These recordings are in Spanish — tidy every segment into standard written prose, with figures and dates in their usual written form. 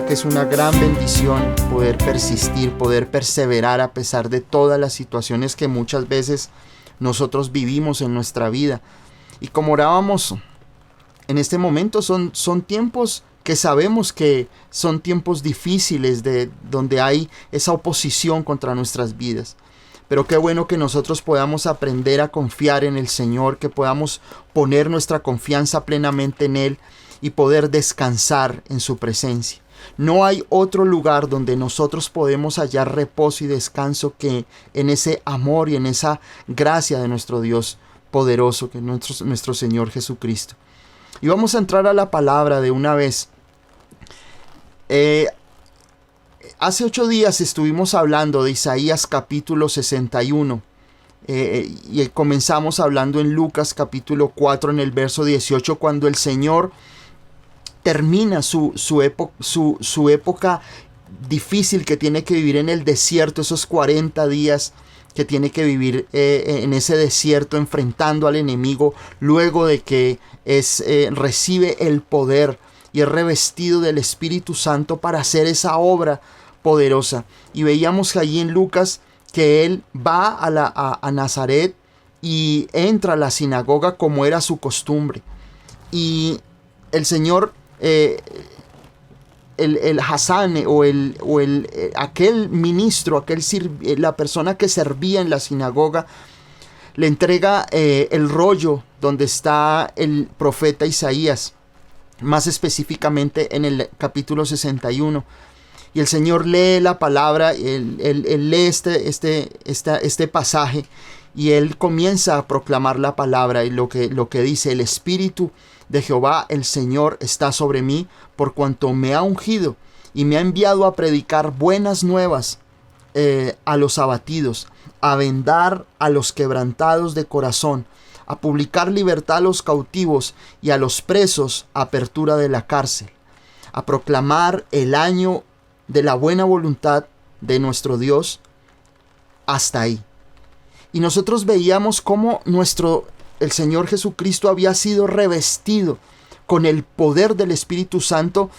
verdad que es una gran bendición poder persistir, poder perseverar a pesar de todas las situaciones que muchas veces nosotros vivimos en nuestra vida. Y como orábamos en este momento, son tiempos que sabemos que son tiempos difíciles, donde hay esa oposición contra nuestras vidas. Pero qué bueno que nosotros podamos aprender a confiar en el Señor, que podamos poner nuestra confianza plenamente en Él y poder descansar en su presencia. No hay otro lugar donde nosotros podemos hallar reposo y descanso que en ese amor y en esa gracia de nuestro Dios poderoso, que es nuestro Señor Jesucristo. Y vamos a entrar a la palabra de una vez. Hace 8 días estuvimos hablando de Isaías capítulo 61 y comenzamos hablando en Lucas capítulo 4 en el verso 18, cuando el Señor termina su época difícil que tiene que vivir en el desierto, esos 40 días que tiene que vivir en ese desierto enfrentando al enemigo, luego de que recibe el poder y es revestido del Espíritu Santo para hacer esa obra poderosa. Y veíamos allí en Lucas que él va a Nazaret y entra a la sinagoga como era su costumbre. Y el Señor, el Hasán aquel ministro, la persona que servía en la sinagoga, le entrega el rollo donde está el profeta Isaías, más específicamente en el capítulo 61. Y el Señor lee la palabra, él lee este pasaje, y él comienza a proclamar la palabra, y lo que dice: el Espíritu de Jehová el Señor está sobre mí, por cuanto me ha ungido y me ha enviado a predicar buenas nuevas a los abatidos, a vendar a los quebrantados de corazón, a publicar libertad a los cautivos y a los presos apertura de la cárcel, a proclamar el año de la buena voluntad de nuestro Dios. Hasta ahí. Y nosotros veíamos cómo el Señor Jesucristo había sido revestido con el poder del Espíritu Santo,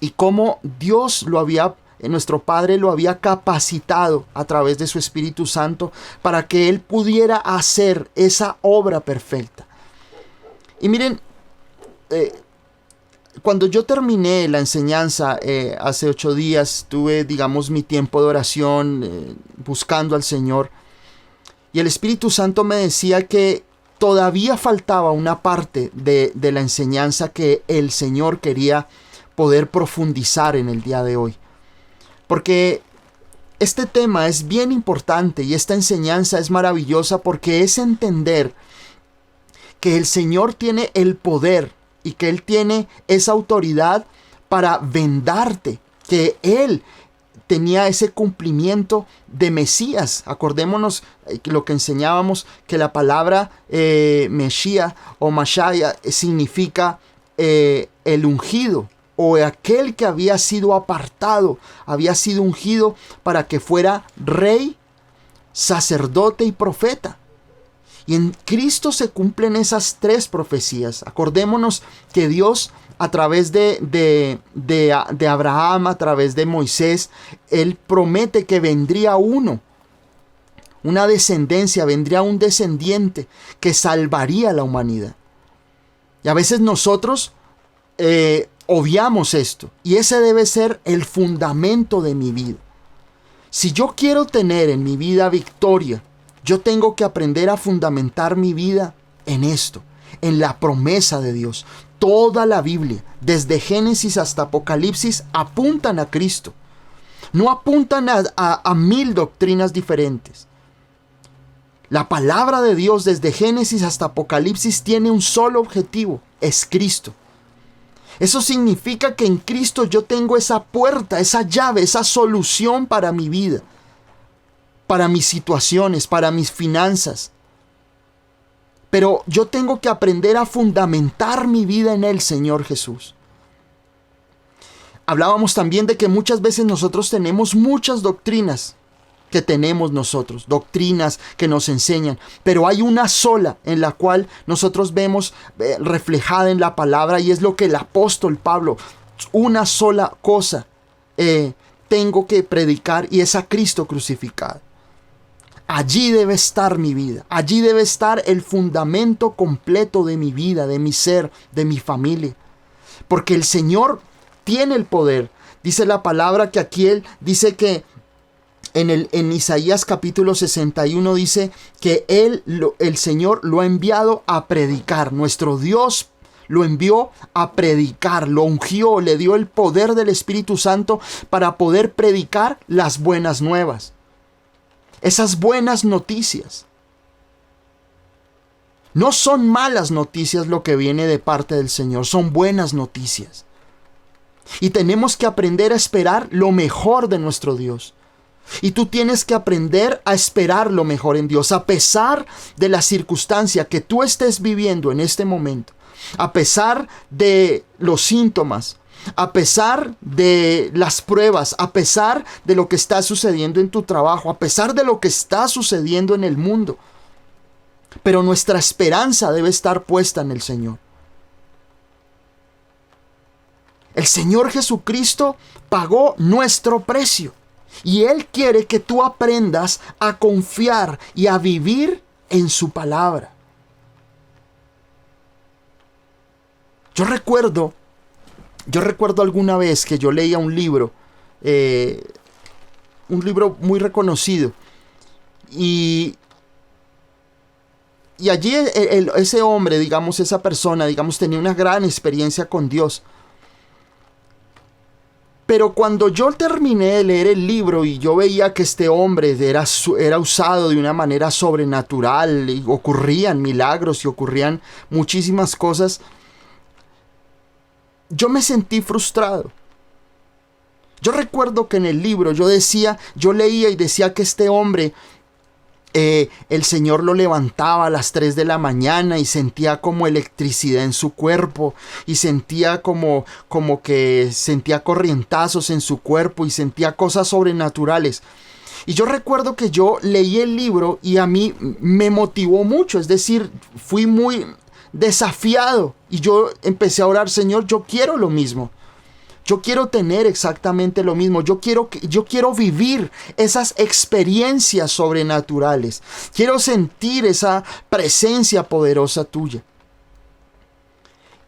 y cómo Dios nuestro Padre lo había capacitado a través de su Espíritu Santo para que Él pudiera hacer esa obra perfecta. Y miren, cuando yo terminé la enseñanza hace 8 días, tuve, mi tiempo de oración buscando al Señor, y el Espíritu Santo me decía que todavía faltaba una parte de la enseñanza que el Señor quería poder profundizar en el día de hoy. Porque este tema es bien importante y esta enseñanza es maravillosa, porque es entender que el Señor tiene el poder y que Él tiene esa autoridad para vendarte, que Él tenía ese cumplimiento de Mesías. Acordémonos lo que enseñábamos, que la palabra Mesías o Mashaya significa el ungido, o aquel que había sido apartado, había sido ungido para que fuera rey, sacerdote y profeta. Y en Cristo se cumplen esas 3 profecías. Acordémonos que Dios, a través de Abraham, a través de Moisés, Él promete que vendría una descendencia, vendría un descendiente que salvaría a la humanidad. Y a veces nosotros obviamos esto, y ese debe ser el fundamento de mi vida. Si yo quiero tener en mi vida victoria, yo tengo que aprender a fundamentar mi vida en esto, en la promesa de Dios. Toda la Biblia, desde Génesis hasta Apocalipsis, apuntan a Cristo. No apuntan a 1000 doctrinas diferentes. La palabra de Dios, desde Génesis hasta Apocalipsis, tiene un solo objetivo: es Cristo. Eso significa que en Cristo yo tengo esa puerta, esa llave, esa solución para mi vida, para mis situaciones, para mis finanzas. Pero yo tengo que aprender a fundamentar mi vida en el Señor Jesús. Hablábamos también de que muchas veces nosotros tenemos muchas doctrinas doctrinas que nos enseñan, pero hay una sola en la cual nosotros vemos reflejada en la palabra, y es lo que el apóstol Pablo una sola cosa tengo que predicar, y es a Cristo crucificado. Allí debe estar mi vida. Allí debe estar el fundamento completo de mi vida, de mi ser, de mi familia. Porque el Señor tiene el poder. Dice la palabra que aquí Él dice que en Isaías capítulo 61 dice que el Señor lo ha enviado a predicar. Nuestro Dios lo envió a predicar, lo ungió, le dio el poder del Espíritu Santo para poder predicar las buenas nuevas. Esas buenas noticias. No son malas noticias lo que viene de parte del Señor, son buenas noticias. Y tenemos que aprender a esperar lo mejor de nuestro Dios. Y tú tienes que aprender a esperar lo mejor en Dios, a pesar de la circunstancia que tú estés viviendo en este momento, a pesar de los síntomas, a pesar de las pruebas, a pesar de lo que está sucediendo en tu trabajo, a pesar de lo que está sucediendo en el mundo. Pero nuestra esperanza debe estar puesta en el Señor. El Señor Jesucristo pagó nuestro precio. Y Él quiere que tú aprendas a confiar y a vivir en su palabra. Yo recuerdo alguna vez que yo leía un libro muy reconocido. Y allí ese hombre, digamos, esa persona, digamos, tenía una gran experiencia con Dios. Pero cuando yo terminé de leer el libro y yo veía que este hombre era usado de una manera sobrenatural, y ocurrían milagros y ocurrían muchísimas cosas, yo me sentí frustrado. Yo recuerdo que en el libro yo leía y decía que este hombre, el Señor lo levantaba a las 3 de la mañana y sentía como electricidad en su cuerpo, y sentía como que sentía corrientazos en su cuerpo y sentía cosas sobrenaturales. Y yo recuerdo que yo leí el libro y a mí me motivó mucho, es decir, fui muy desafiado y yo empecé a orar: Señor, yo quiero lo mismo. Yo quiero tener exactamente lo mismo. Yo quiero vivir esas experiencias sobrenaturales. Quiero sentir esa presencia poderosa tuya.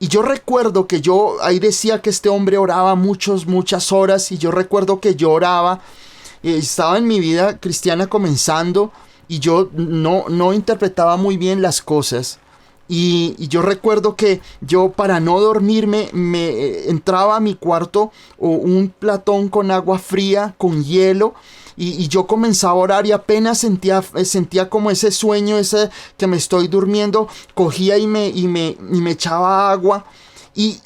Y yo recuerdo que ahí decía que este hombre oraba muchas horas. Y yo recuerdo que yo oraba. Estaba en mi vida cristiana comenzando. Y yo no interpretaba muy bien las cosas. Y yo recuerdo que yo, para no dormirme, me entraba a mi cuarto un platón con agua fría, con hielo, y yo comenzaba a orar, y apenas sentía como ese sueño, ese que me estoy durmiendo, cogía y me echaba agua, y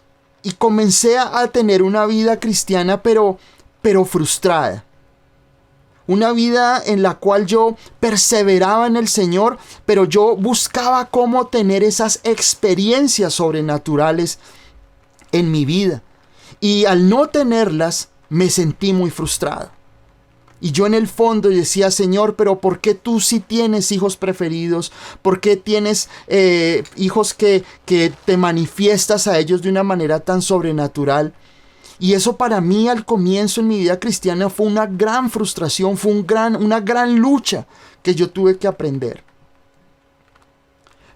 comencé a tener una vida cristiana pero frustrada. Una vida en la cual yo perseveraba en el Señor, pero yo buscaba cómo tener esas experiencias sobrenaturales en mi vida. Y al no tenerlas, me sentí muy frustrado. Y yo en el fondo decía: Señor, pero ¿por qué tú sí tienes hijos preferidos? ¿Por qué tienes hijos que te manifiestas a ellos de una manera tan sobrenatural? Y eso para mí, al comienzo en mi vida cristiana, fue una gran frustración, fue una gran lucha que yo tuve que aprender.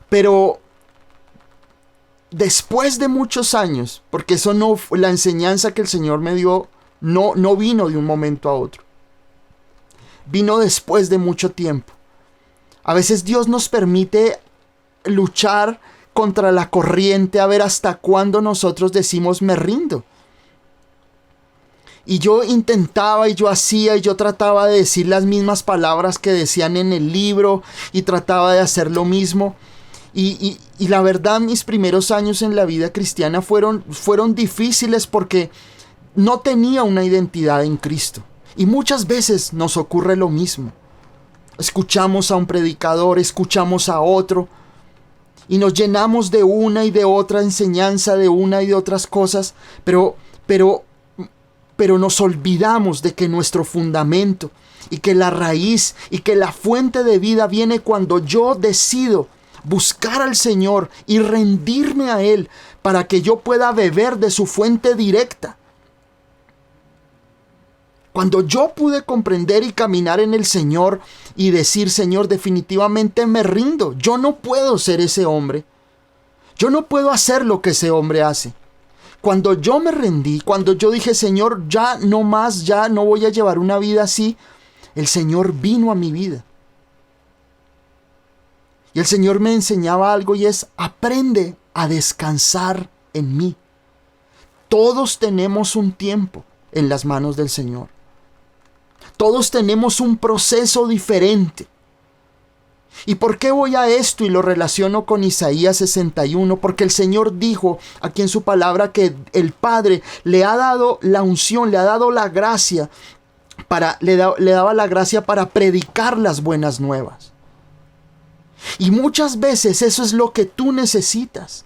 Pero después de muchos años, porque eso no fue la enseñanza que el Señor me dio, no vino de un momento a otro. Vino después de mucho tiempo. A veces Dios nos permite luchar contra la corriente, a ver hasta cuándo nosotros decimos: me rindo. Y yo intentaba, y yo hacía, y yo trataba de decir las mismas palabras que decían en el libro, y trataba de hacer lo mismo. Y la verdad, mis primeros años en la vida cristiana fueron difíciles, porque no tenía una identidad en Cristo. Y muchas veces nos ocurre lo mismo. Escuchamos a un predicador, escuchamos a otro, y nos llenamos de una y de otra enseñanza, de una y de otras cosas, pero nos olvidamos de que nuestro fundamento, y que la raíz, y que la fuente de vida viene cuando yo decido buscar al Señor y rendirme a Él para que yo pueda beber de su fuente directa. Cuando yo pude comprender y caminar en el Señor y decir, Señor, definitivamente me rindo. Yo no puedo ser ese hombre. Yo no puedo hacer lo que ese hombre hace. Cuando yo me rendí, cuando yo dije, Señor, ya no más, ya no voy a llevar una vida así, el Señor vino a mi vida. Y el Señor me enseñaba algo y es, aprende a descansar en mí. Todos tenemos un tiempo en las manos del Señor. Todos tenemos un proceso diferente. ¿Y por qué voy a esto y lo relaciono con Isaías 61? Porque el Señor dijo aquí en su palabra que el Padre le ha dado la unción, le ha dado la gracia, le daba la gracia para predicar las buenas nuevas. Y muchas veces eso es lo que tú necesitas.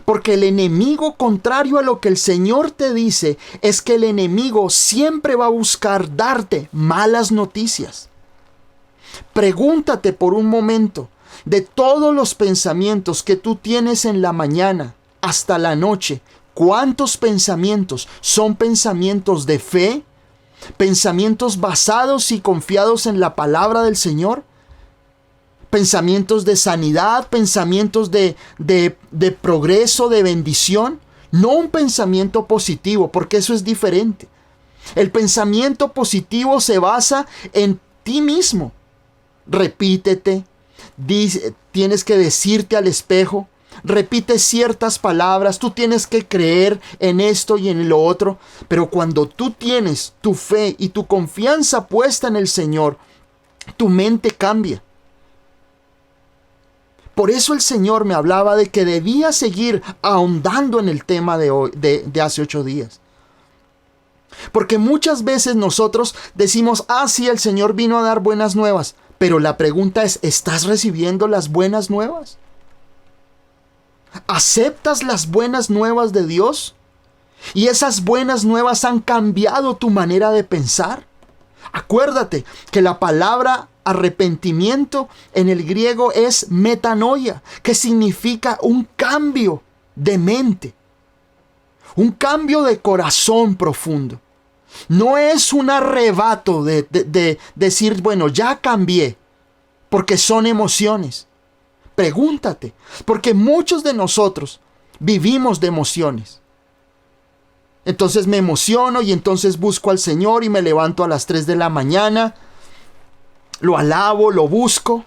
Porque el enemigo, contrario a lo que el Señor te dice, es que el enemigo siempre va a buscar darte malas noticias. Pregúntate por un momento, de todos los pensamientos que tú tienes en la mañana hasta la noche, ¿cuántos pensamientos son pensamientos de fe? ¿Pensamientos basados y confiados en la palabra del Señor? Pensamientos de sanidad, pensamientos de progreso, de bendición. No un pensamiento positivo, porque eso es diferente. El pensamiento positivo se basa en ti mismo. Repítete, tienes que decirte al espejo, repite ciertas palabras, tú tienes que creer en esto y en lo otro. Pero cuando tú tienes tu fe y tu confianza puesta en el Señor, tu mente cambia. Por eso el Señor me hablaba de que debía seguir ahondando en el tema de hoy, de hace 8 días. Porque muchas veces nosotros decimos, sí, el Señor vino a dar buenas nuevas. Pero la pregunta es, ¿estás recibiendo las buenas nuevas? ¿Aceptas las buenas nuevas de Dios? ¿Y esas buenas nuevas han cambiado tu manera de pensar? Acuérdate que la palabra arrepentimiento en el griego es metanoia, que significa un cambio de mente, un cambio de corazón profundo. No es un arrebato de decir, bueno, ya cambié, porque son emociones. Pregúntate, porque muchos de nosotros vivimos de emociones. Entonces me emociono y entonces busco al Señor y me levanto a las 3 de la mañana, lo alabo, lo busco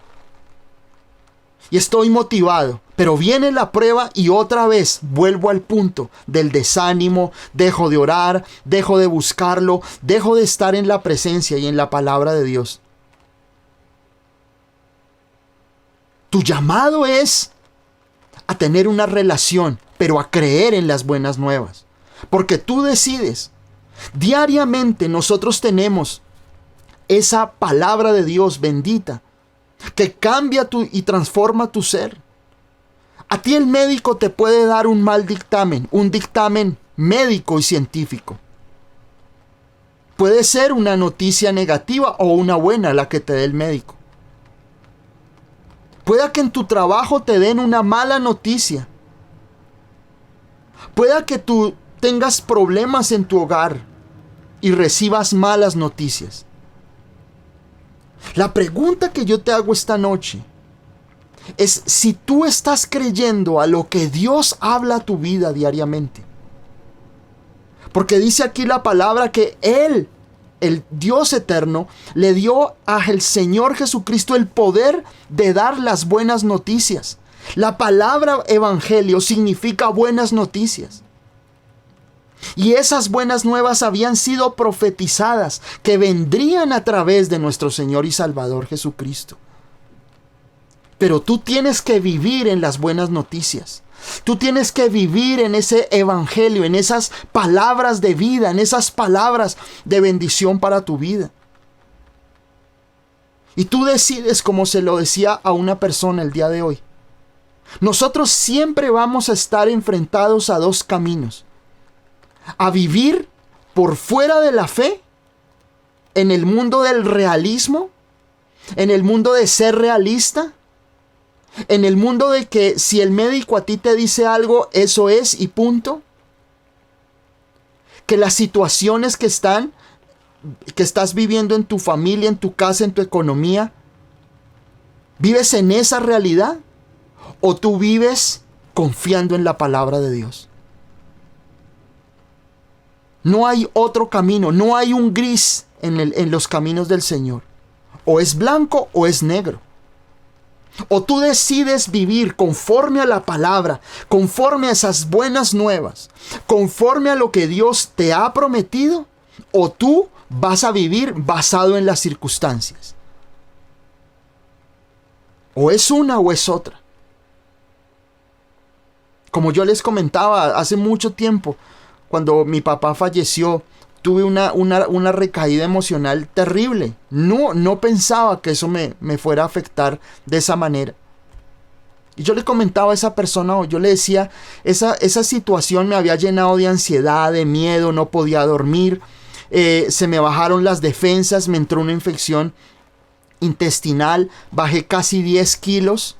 y estoy motivado. Pero viene la prueba y otra vez vuelvo al punto del desánimo, dejo de orar, dejo de buscarlo, dejo de estar en la presencia y en la palabra de Dios. Tu llamado es a tener una relación, pero a creer en las buenas nuevas. Porque tú decides. Diariamente nosotros tenemos esa palabra de Dios bendita que cambia y transforma tu ser. A ti el médico te puede dar un mal dictamen, un dictamen médico y científico. Puede ser una noticia negativa o una buena la que te dé el médico. Puede que en tu trabajo te den una mala noticia. Puede que tú tengas problemas en tu hogar y recibas malas noticias. La pregunta que yo te hago esta noche es si tú estás creyendo a lo que Dios habla a tu vida diariamente. Porque dice aquí la palabra que Él, el Dios eterno, le dio al Señor Jesucristo el poder de dar las buenas noticias. La palabra evangelio significa buenas noticias. Y esas buenas nuevas habían sido profetizadas que vendrían a través de nuestro Señor y Salvador Jesucristo. Pero tú tienes que vivir en las buenas noticias. Tú tienes que vivir en ese evangelio, en esas palabras de vida, en esas palabras de bendición para tu vida. Y tú decides, como se lo decía a una persona el día de hoy. Nosotros siempre vamos a estar enfrentados a 2 caminos. A vivir por fuera de la fe, en el mundo del realismo, en el mundo de ser realista, En el mundo de que si el médico a ti te dice algo, eso es y punto. Que las situaciones que estás viviendo en tu familia, en tu casa, en tu economía, ¿vives en esa realidad? ¿O tú vives confiando en la palabra de Dios? No hay otro camino, no hay un gris en los caminos del Señor. O es blanco o es negro. O tú decides vivir conforme a la palabra, conforme a esas buenas nuevas, conforme a lo que Dios te ha prometido, o tú vas a vivir basado en las circunstancias. O es una o es otra. Como yo les comentaba hace mucho tiempo, cuando mi papá falleció, tuve una recaída emocional terrible. No pensaba que eso me fuera a afectar de esa manera. Y yo le comentaba a esa persona, o yo le decía, esa situación me había llenado de ansiedad, de miedo, no podía dormir, se me bajaron las defensas, me entró una infección intestinal, bajé casi 10 kilos.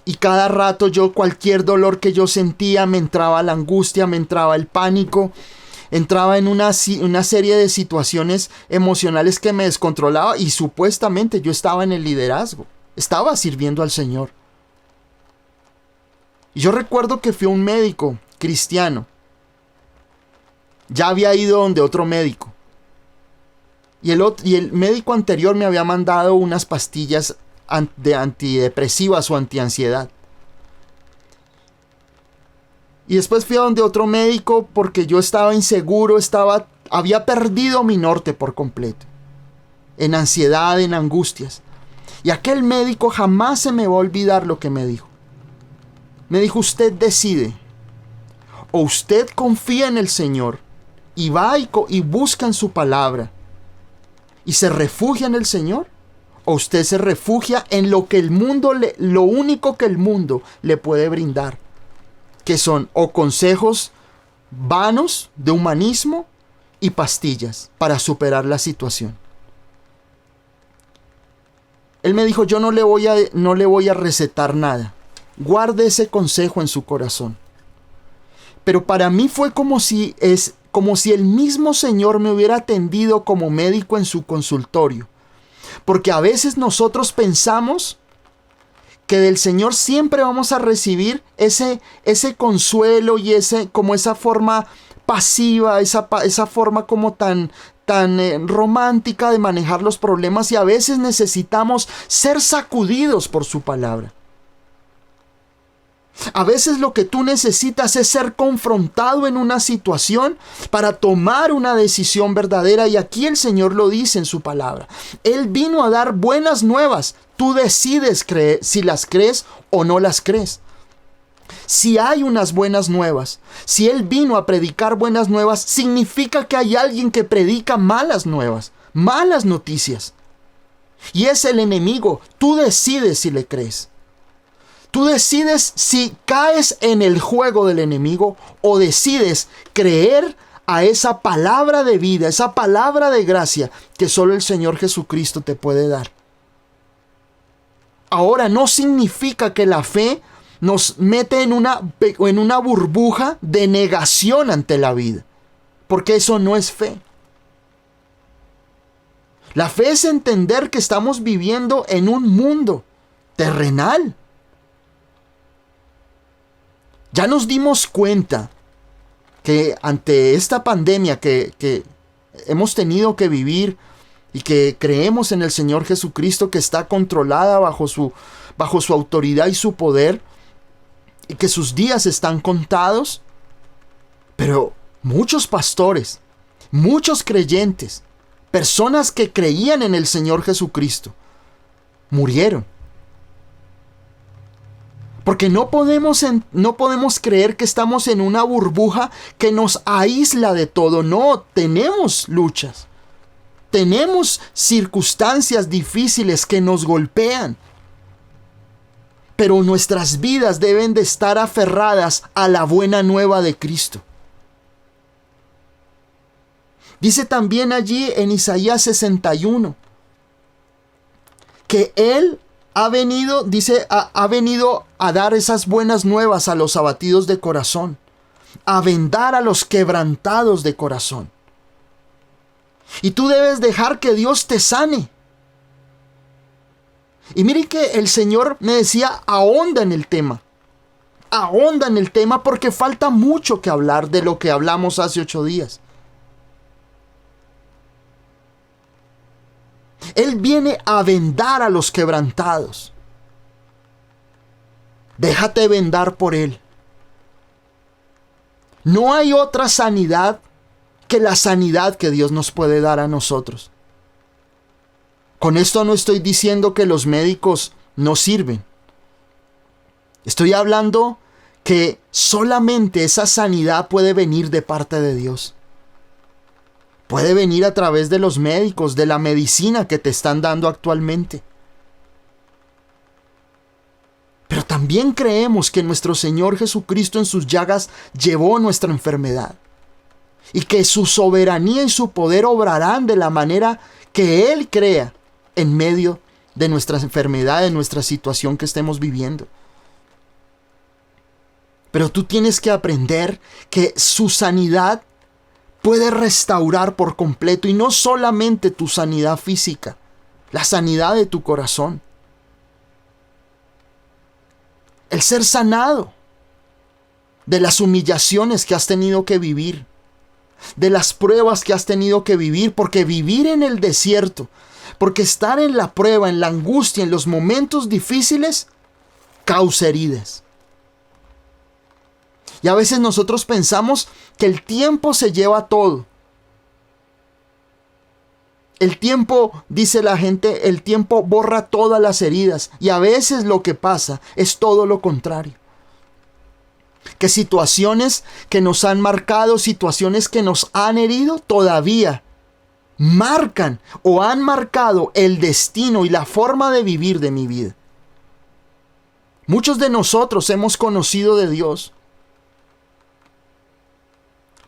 Y cada rato cualquier dolor que yo sentía, me entraba la angustia, me entraba el pánico, entraba en una serie de situaciones emocionales que me descontrolaba, y supuestamente yo estaba en el liderazgo, estaba sirviendo al Señor. Y yo recuerdo que fui a un médico cristiano. Ya había ido donde otro médico. Y el médico anterior me había mandado unas pastillas de antidepresivas o antiansiedad. Y después fui a donde otro médico porque yo estaba inseguro, había perdido mi norte por completo. En ansiedad, en angustias. Y aquel médico jamás se me va a olvidar lo que me dijo. Me dijo: usted decide. O usted confía en el Señor y va y busca en su palabra y se refugia en el Señor, o usted se refugia en lo único que el mundo le puede brindar, que son o consejos vanos de humanismo y pastillas para superar la situación. Él me dijo: yo no le voy a recetar nada. Guarde ese consejo en su corazón. Pero para mí fue como si el mismo Señor me hubiera atendido como médico en su consultorio. Porque a veces nosotros pensamos que del Señor siempre vamos a recibir ese consuelo y como esa forma pasiva, esa forma como tan romántica de manejar los problemas, y a veces necesitamos ser sacudidos por su palabra. A veces lo que tú necesitas es ser confrontado en una situación para tomar una decisión verdadera, y aquí el Señor lo dice en su palabra. Él vino a dar buenas nuevas. Tú decides si las crees o no las crees. Si hay unas buenas nuevas, si Él vino a predicar buenas nuevas, significa que hay alguien que predica malas nuevas, malas noticias. Y es el enemigo. Tú decides si le crees. Tú decides si caes en el juego del enemigo o decides creer a esa palabra de vida, esa palabra de gracia que solo el Señor Jesucristo te puede dar. Ahora, no significa que la fe nos mete en una burbuja de negación ante la vida, porque eso no es fe. La fe es entender que estamos viviendo en un mundo terrenal. Ya nos dimos cuenta que ante esta pandemia que hemos tenido que vivir y que creemos en el Señor Jesucristo, que está controlada bajo su autoridad y su poder, y que sus días están contados, pero muchos pastores, muchos creyentes, personas que creían en el Señor Jesucristo, murieron. Porque no podemos creer que estamos en una burbuja que nos aísla de todo. No, tenemos luchas. Tenemos circunstancias difíciles que nos golpean. Pero nuestras vidas deben de estar aferradas a la buena nueva de Cristo. Dice también allí en Isaías 61 que Él ha venido, dice, ha venido a dar esas buenas nuevas a los abatidos de corazón, a vendar a los quebrantados de corazón. Y tú debes dejar que Dios te sane. Y miren que el Señor me decía, ahonda en el tema. Ahonda en el tema porque falta mucho que hablar de lo que hablamos hace 8 días. Él viene a vendar a los quebrantados. Déjate vendar por Él. No hay otra sanidad que la sanidad que Dios nos puede dar a nosotros. Con esto no estoy diciendo que los médicos no sirven. Estoy hablando que solamente esa sanidad puede venir de parte de Dios. Puede venir a través de los médicos, de la medicina que te están dando actualmente. Pero también creemos que nuestro Señor Jesucristo en sus llagas llevó nuestra enfermedad. Y que su soberanía y su poder obrarán de la manera que Él crea en medio de nuestra enfermedad, de nuestra situación que estemos viviendo. Pero tú tienes que aprender que su sanidad puede restaurar por completo, y no solamente tu sanidad física, la sanidad de tu corazón. El ser sanado de las humillaciones que has tenido que vivir, de las pruebas que has tenido que vivir, porque vivir en el desierto, porque estar en la prueba, en la angustia, en los momentos difíciles, causa heridas. Y a veces nosotros pensamos que el tiempo se lleva todo. El tiempo, dice la gente, el tiempo borra todas las heridas. Y a veces lo que pasa es todo lo contrario. Que situaciones que nos han marcado, situaciones que nos han herido, todavía marcan o han marcado el destino y la forma de vivir de mi vida. Muchos de nosotros hemos conocido de Dios.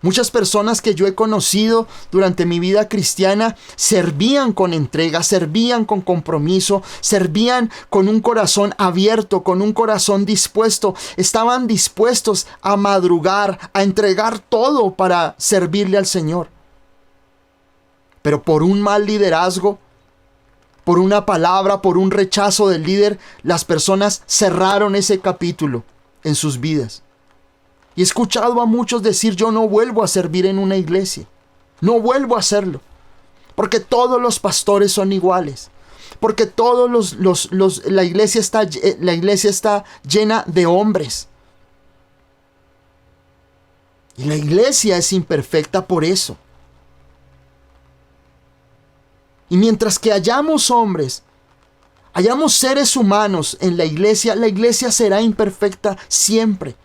Muchas personas que yo he conocido durante mi vida cristiana servían con entrega, servían con compromiso, servían con un corazón abierto, con un corazón dispuesto. Estaban dispuestos a madrugar, a entregar todo para servirle al Señor. Pero por un mal liderazgo, por una palabra, por un rechazo del líder, las personas cerraron ese capítulo en sus vidas. Y he escuchado a muchos decir, yo no vuelvo a servir en una iglesia. No vuelvo a hacerlo. Porque todos los pastores son iguales. Porque todos la iglesia está llena de hombres. Y la iglesia es imperfecta por eso. Y mientras que hayamos hombres, hayamos seres humanos en la iglesia será imperfecta siempre.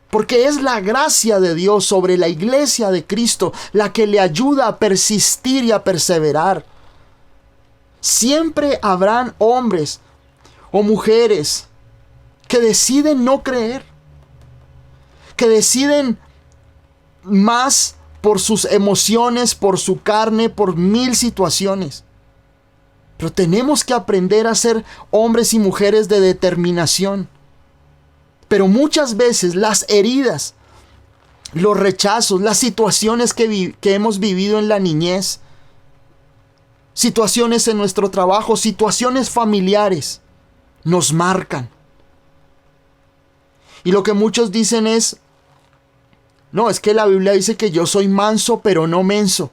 Porque es la gracia de Dios sobre la iglesia de Cristo la que le ayuda a persistir y a perseverar. Siempre habrán hombres o mujeres que deciden no creer, que deciden más por sus emociones, por su carne, por 1000 situaciones. Pero tenemos que aprender a ser hombres y mujeres de determinación. Pero muchas veces las heridas, los rechazos, las situaciones que hemos vivido en la niñez, situaciones en nuestro trabajo, situaciones familiares, nos marcan. Y lo que muchos dicen es, no, es que la Biblia dice que yo soy manso pero no menso.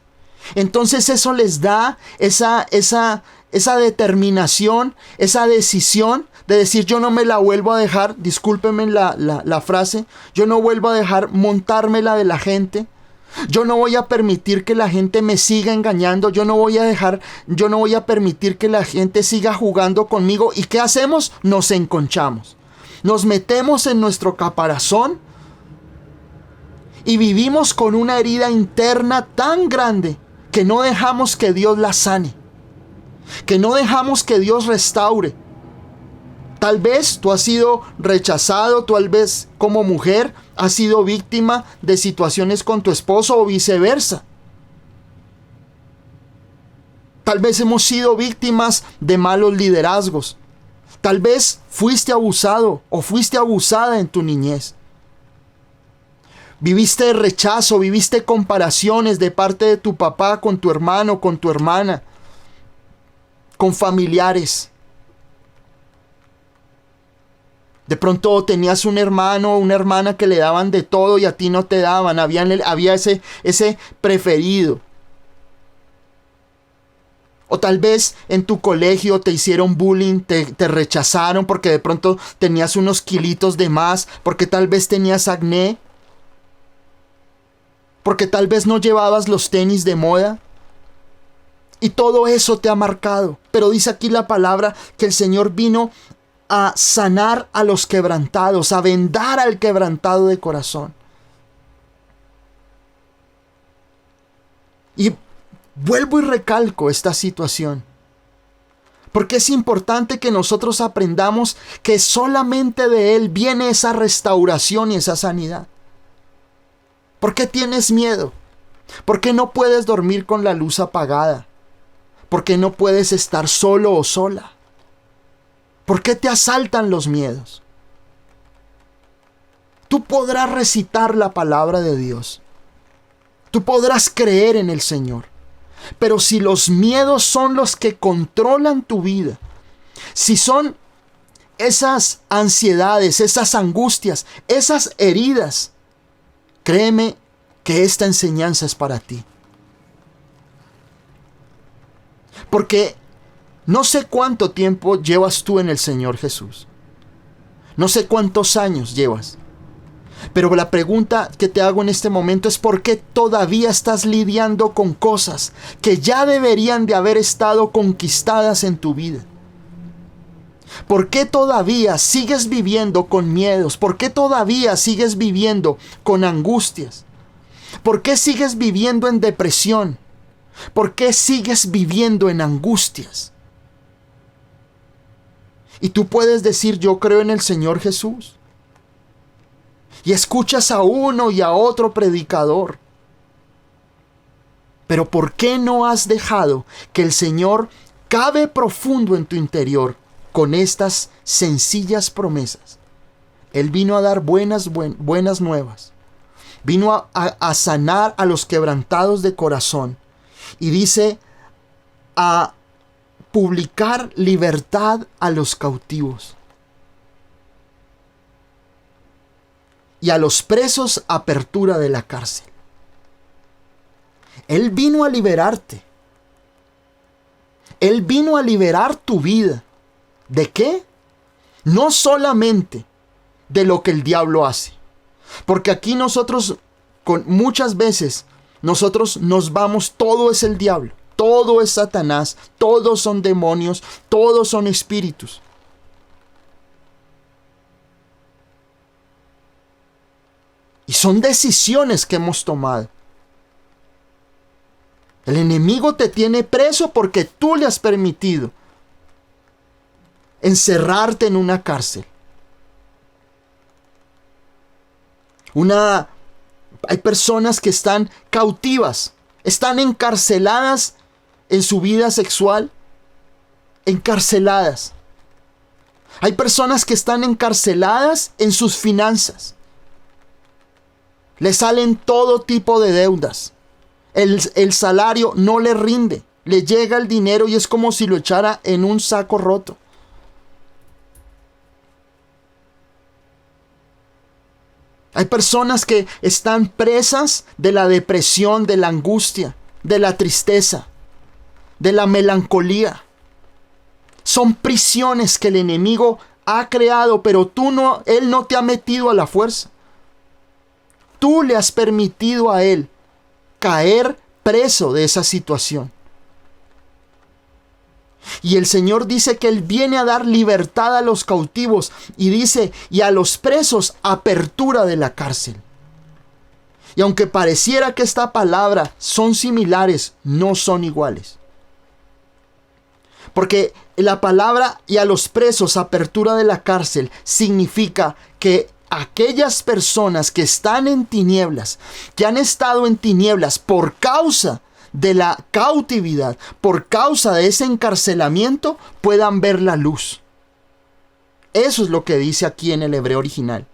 Entonces eso les da esa determinación, esa decisión de decir, yo no me la vuelvo a dejar, discúlpenme la frase, yo no vuelvo a dejar montármela de la gente. Yo no voy a permitir que la gente me siga engañando, yo no voy a permitir que la gente siga jugando conmigo. ¿Y qué hacemos? Nos enconchamos. Nos metemos en nuestro caparazón y vivimos con una herida interna tan grande que no dejamos que Dios la sane, que no dejamos que Dios restaure. Tal vez tú has sido rechazado, tal vez como mujer has sido víctima de situaciones con tu esposo o viceversa. Tal vez hemos sido víctimas de malos liderazgos. Tal vez fuiste abusado o fuiste abusada en tu niñez. Viviste rechazo, viviste comparaciones de parte de tu papá con tu hermano, con tu hermana, con familiares. De pronto tenías un hermano o una hermana que le daban de todo y a ti no te daban. Había ese preferido. O tal vez en tu colegio te hicieron bullying, te rechazaron porque de pronto tenías unos kilitos de más, porque tal vez tenías acné, porque tal vez no llevabas los tenis de moda. Y todo eso te ha marcado. Pero dice aquí la palabra que el Señor vino a sanar a los quebrantados, a vendar al quebrantado de corazón. Y vuelvo y recalco esta situación, porque es importante que nosotros aprendamos que solamente de Él viene esa restauración y esa sanidad. ¿Por qué tienes miedo? ¿Por qué no puedes dormir con la luz apagada? ¿Por qué no puedes estar solo o sola? ¿Por qué te asaltan los miedos? Tú podrás recitar la palabra de Dios. Tú podrás creer en el Señor. Pero si los miedos son los que controlan tu vida, si son esas ansiedades, esas angustias, esas heridas, créeme que esta enseñanza es para ti. Porque no sé cuánto tiempo llevas tú en el Señor Jesús. No sé cuántos años llevas. Pero la pregunta que te hago en este momento es ¿por qué todavía estás lidiando con cosas que ya deberían de haber estado conquistadas en tu vida? ¿Por qué todavía sigues viviendo con miedos? ¿Por qué todavía sigues viviendo con angustias? ¿Por qué sigues viviendo en depresión? ¿Por qué sigues viviendo en angustias? Y tú puedes decir, yo creo en el Señor Jesús. Y escuchas a uno y a otro predicador. Pero ¿por qué no has dejado que el Señor cabe profundo en tu interior con estas sencillas promesas? Él vino a dar buenas nuevas. Vino a sanar a los quebrantados de corazón. Y dice a publicar libertad a los cautivos. Y a los presos apertura de la cárcel. Él vino a liberarte. Él vino a liberar tu vida. ¿De qué? No solamente de lo que el diablo hace. Porque aquí nosotros, muchas veces, nosotros nos vamos, todo es el diablo, todo es Satanás, todos son demonios, todos son espíritus. Y son decisiones que hemos tomado. El enemigo te tiene preso porque tú le has permitido encerrarte en una cárcel. Hay personas que están cautivas, están encarceladas en su vida sexual, encarceladas. Hay personas que están encarceladas en sus finanzas. Le salen todo tipo de deudas. El salario no le rinde. Le llega el dinero y es como si lo echara en un saco roto. Hay personas que están presas de la depresión, de la angustia, de la tristeza, de la melancolía. Son prisiones que el enemigo ha creado, pero él no te ha metido a la fuerza. Tú le has permitido a él caer preso de esa situación. Y el Señor dice que Él viene a dar libertad a los cautivos. Y dice, y a los presos, apertura de la cárcel. Y aunque pareciera que esta palabra son similares, no son iguales. Porque la palabra y a los presos, apertura de la cárcel, significa que aquellas personas que están en tinieblas, que han estado en tinieblas por causa de la cautividad, por causa de ese encarcelamiento, puedan ver la luz. Eso es lo que dice aquí en el hebreo original.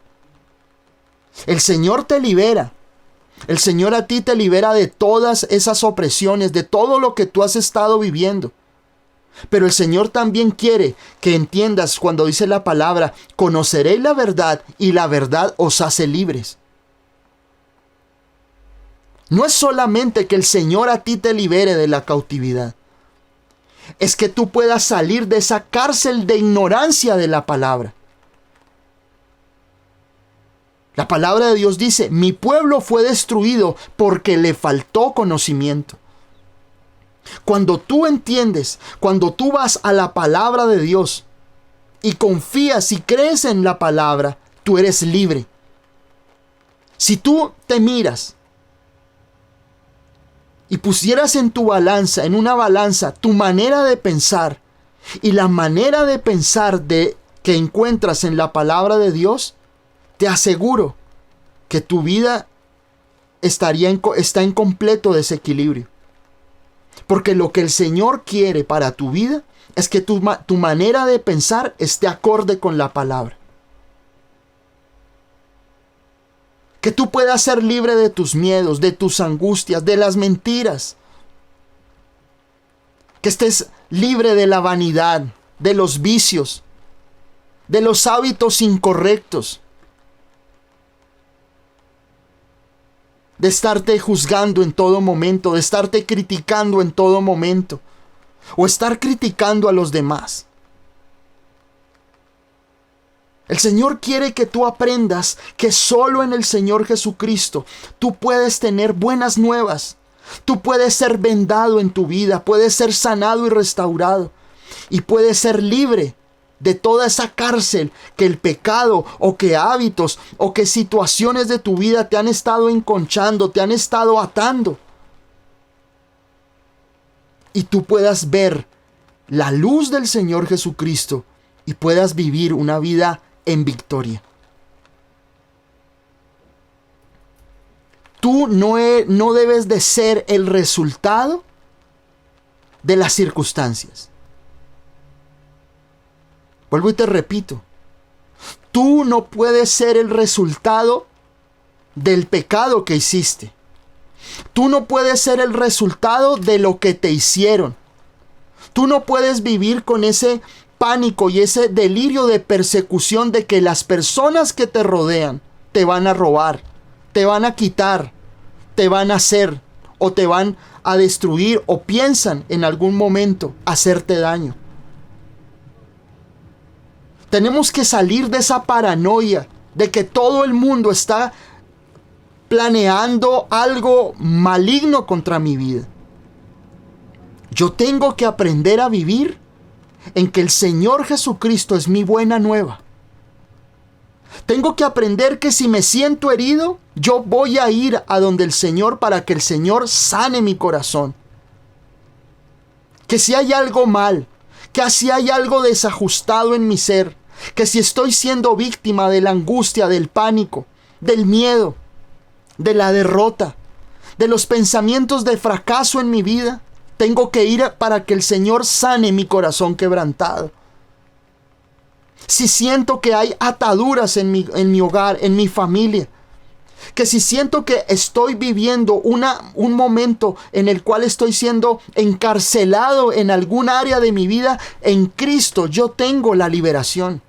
El Señor te libera. El Señor a ti te libera de todas esas opresiones, de todo lo que tú has estado viviendo. Pero el Señor también quiere que entiendas cuando dice la palabra: conoceréis la verdad y la verdad os hace libres. No es solamente que el Señor a ti te libere de la cautividad. Es que tú puedas salir de esa cárcel de ignorancia de la palabra. La palabra de Dios dice: mi pueblo fue destruido porque le faltó conocimiento. Cuando tú entiendes, cuando tú vas a la palabra de Dios y confías y crees en la palabra, tú eres libre. Si tú te miras y pusieras en tu balanza, en una balanza, tu manera de pensar y la manera de pensar que encuentras en la palabra de Dios, te aseguro que tu vida está en completo desequilibrio. Porque lo que el Señor quiere para tu vida es que tu manera de pensar esté acorde con la palabra. Que tú puedas ser libre de tus miedos, de tus angustias, de las mentiras. Que estés libre de la vanidad, de los vicios, de los hábitos incorrectos. De estarte juzgando en todo momento, de estarte criticando en todo momento, o estar criticando a los demás. El Señor quiere que tú aprendas que solo en el Señor Jesucristo tú puedes tener buenas nuevas. Tú puedes ser vendado en tu vida, puedes ser sanado y restaurado, y puedes ser libre de toda esa cárcel que el pecado o que hábitos o que situaciones de tu vida te han estado enconchando, te han estado atando. Y tú puedas ver la luz del Señor Jesucristo y puedas vivir una vida en victoria. Tú no debes de ser el resultado de las circunstancias. Vuelvo y te repito, tú no puedes ser el resultado del pecado que hiciste. Tú no puedes ser el resultado de lo que te hicieron. Tú no puedes vivir con ese pánico y ese delirio de persecución de que las personas que te rodean te van a robar, te van a quitar, te van a hacer o te van a destruir o piensan en algún momento hacerte daño. Tenemos que salir de esa paranoia de que todo el mundo está planeando algo maligno contra mi vida. Yo tengo que aprender a vivir en que el Señor Jesucristo es mi buena nueva. Tengo que aprender que si me siento herido, yo voy a ir a donde el Señor para que el Señor sane mi corazón. Que si hay algo mal, que si hay algo desajustado en mi ser, que si estoy siendo víctima de la angustia, del pánico, del miedo, de la derrota, de los pensamientos de fracaso en mi vida, tengo que ir para que el Señor sane mi corazón quebrantado. Si siento que hay ataduras en mi hogar, en mi familia, que si siento que estoy viviendo un momento en el cual estoy siendo encarcelado en algún área de mi vida, en Cristo yo tengo la liberación.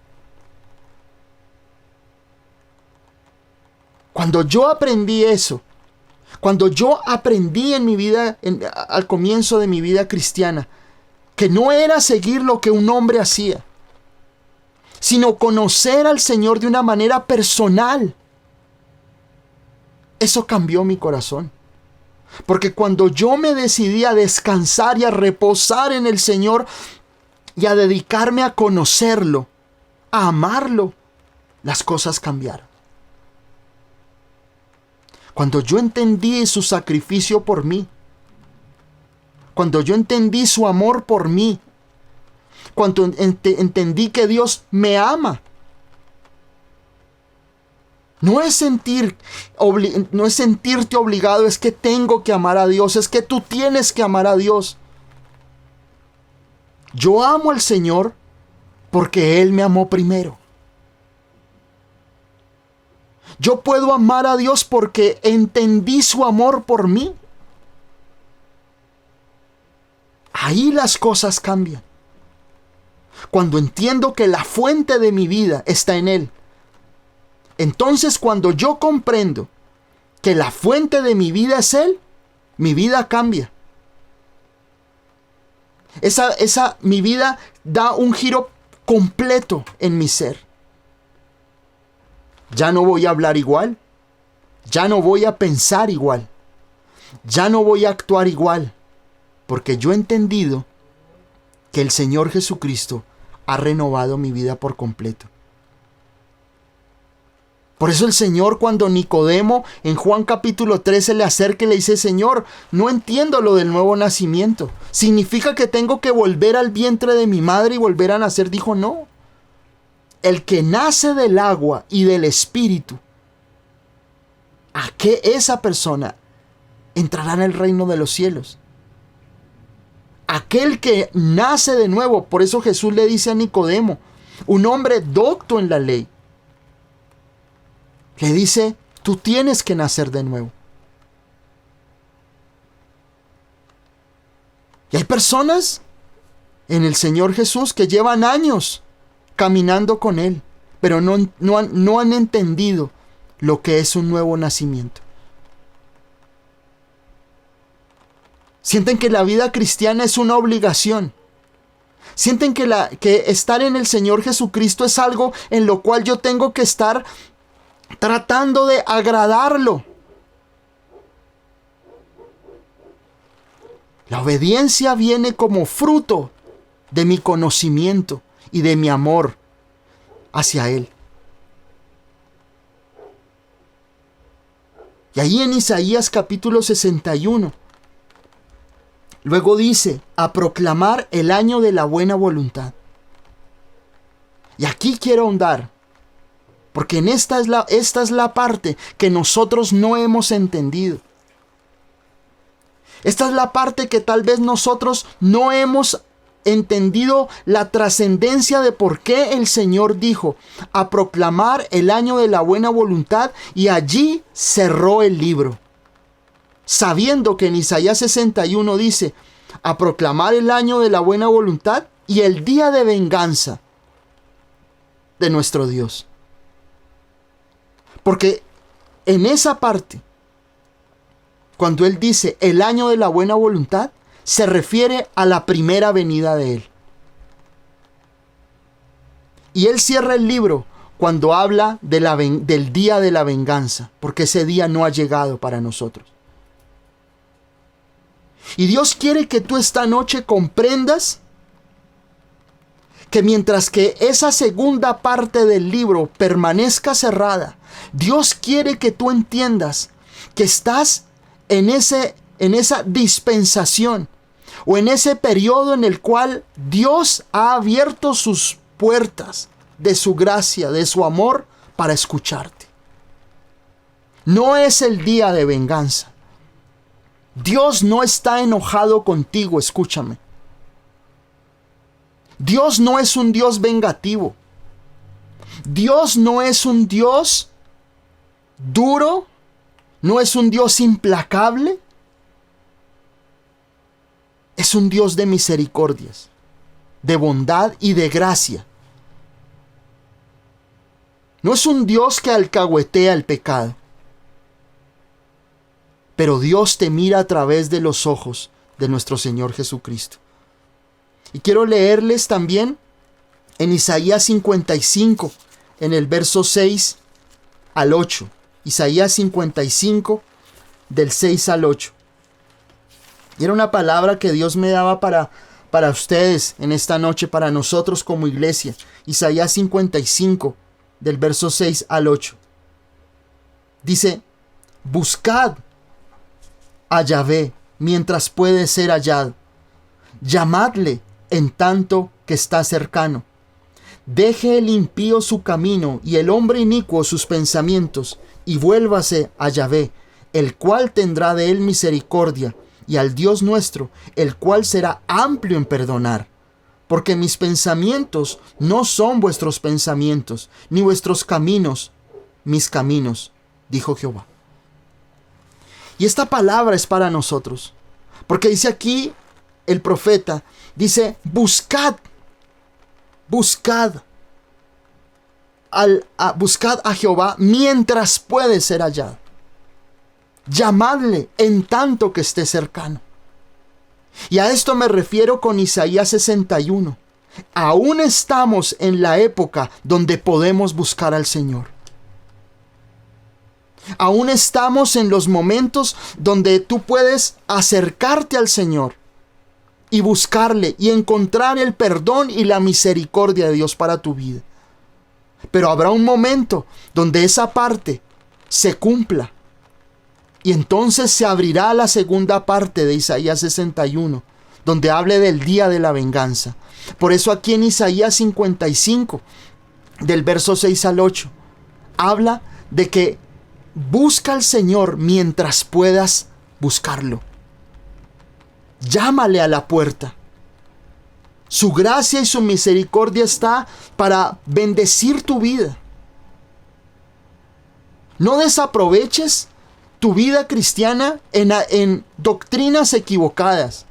Cuando yo aprendí eso, cuando yo aprendí en mi vida, al comienzo de mi vida cristiana, que no era seguir lo que un hombre hacía, sino conocer al Señor de una manera personal, eso cambió mi corazón. Porque cuando yo me decidí a descansar y a reposar en el Señor y a dedicarme a conocerlo, a amarlo, las cosas cambiaron. Cuando yo entendí su sacrificio por mí, cuando yo entendí su amor por mí, cuando entendí que Dios me ama, No es no es sentirte obligado, es que tengo que amar a Dios, es que tú tienes que amar a Dios. Yo amo al Señor porque Él me amó primero. Yo puedo amar a Dios porque entendí su amor por mí. Ahí las cosas cambian. Cuando entiendo que la fuente de mi vida está en Él. Entonces, cuando yo comprendo que la fuente de mi vida es Él, mi vida cambia. Mi vida da un giro completo en mi ser. Ya no voy a hablar igual. Ya no voy a pensar igual. Ya no voy a actuar igual. Porque yo he entendido que el Señor Jesucristo ha renovado mi vida por completo. Por eso el Señor, cuando Nicodemo en Juan capítulo 13 le acerca y le dice: Señor, no entiendo lo del nuevo nacimiento. ¿Significa que tengo que volver al vientre de mi madre y volver a nacer? Dijo: no. El que nace del agua y del Espíritu, ¿a qué esa persona entrará en el reino de los cielos? Aquel que nace de nuevo. Por eso Jesús le dice a Nicodemo, un hombre docto en la ley, le dice: tú tienes que nacer de nuevo. Y hay personas en el Señor Jesús que llevan años caminando con Él, pero no han entendido lo que es un nuevo nacimiento. Sienten que la vida cristiana es una obligación. Sienten que estar en el Señor Jesucristo es algo en lo cual yo tengo que estar tratando de agradarlo. La obediencia viene como fruto de mi conocimiento y de mi amor hacia Él. Y ahí en Isaías capítulo 61, luego dice: a proclamar el año de la buena voluntad. Y aquí quiero ahondar, porque esta es la parte que nosotros no hemos entendido. Esta es la parte que tal vez nosotros no hemos entendido la trascendencia de por qué el Señor dijo: a proclamar el año de la buena voluntad, y allí cerró el libro. Sabiendo que en Isaías 61 dice: a proclamar el año de la buena voluntad y el día de venganza de nuestro Dios. Porque en esa parte, cuando Él dice el año de la buena voluntad, se refiere a la primera venida de Él. Y Él cierra el libro cuando habla del día de la venganza, porque ese día no ha llegado para nosotros. Y Dios quiere que tú esta noche comprendas que mientras que esa segunda parte del libro permanezca cerrada, Dios quiere que tú entiendas que estás en esa dispensación o en ese periodo en el cual Dios ha abierto sus puertas de su gracia, de su amor, para escucharte. No es el día de venganza. Dios no está enojado contigo, escúchame. Dios no es un Dios vengativo. Dios no es un Dios duro, no es un Dios implacable. Es un Dios de misericordias, de bondad y de gracia. No es un Dios que alcahuetea el pecado. Pero Dios te mira a través de los ojos de nuestro Señor Jesucristo. Y quiero leerles también en Isaías 55, en el verso 6 al 8. Isaías 55, del 6 al 8. Y era una palabra que Dios me daba para ustedes en esta noche, para nosotros como iglesia. Isaías 55, del verso 6 al 8. Dice: buscad a Yahvé mientras puede ser hallado. Llamadle en tanto que está cercano. Deje el impío su camino y el hombre inicuo sus pensamientos, y vuélvase a Yahvé, el cual tendrá de él misericordia, y al Dios nuestro, el cual será amplio en perdonar. Porque mis pensamientos no son vuestros pensamientos, ni vuestros caminos mis caminos, dijo Jehová. Y esta palabra es para nosotros, porque dice aquí el profeta, dice, buscad a Jehová mientras puede ser hallado. Llamadle en tanto que esté cercano. Y a esto me refiero con Isaías 61. Aún estamos en la época donde podemos buscar al Señor. Aún estamos en los momentos donde tú puedes acercarte al Señor y buscarle y encontrar el perdón y la misericordia de Dios para tu vida. Pero habrá un momento donde esa parte se cumpla. Y entonces se abrirá la segunda parte de Isaías 61, donde hable del día de la venganza. Por eso aquí en Isaías 55, del verso 6 al 8, habla de que busca al Señor mientras puedas buscarlo. Llámale a la puerta. Su gracia y su misericordia está para bendecir tu vida. No desaproveches tu vida cristiana en doctrinas equivocadas,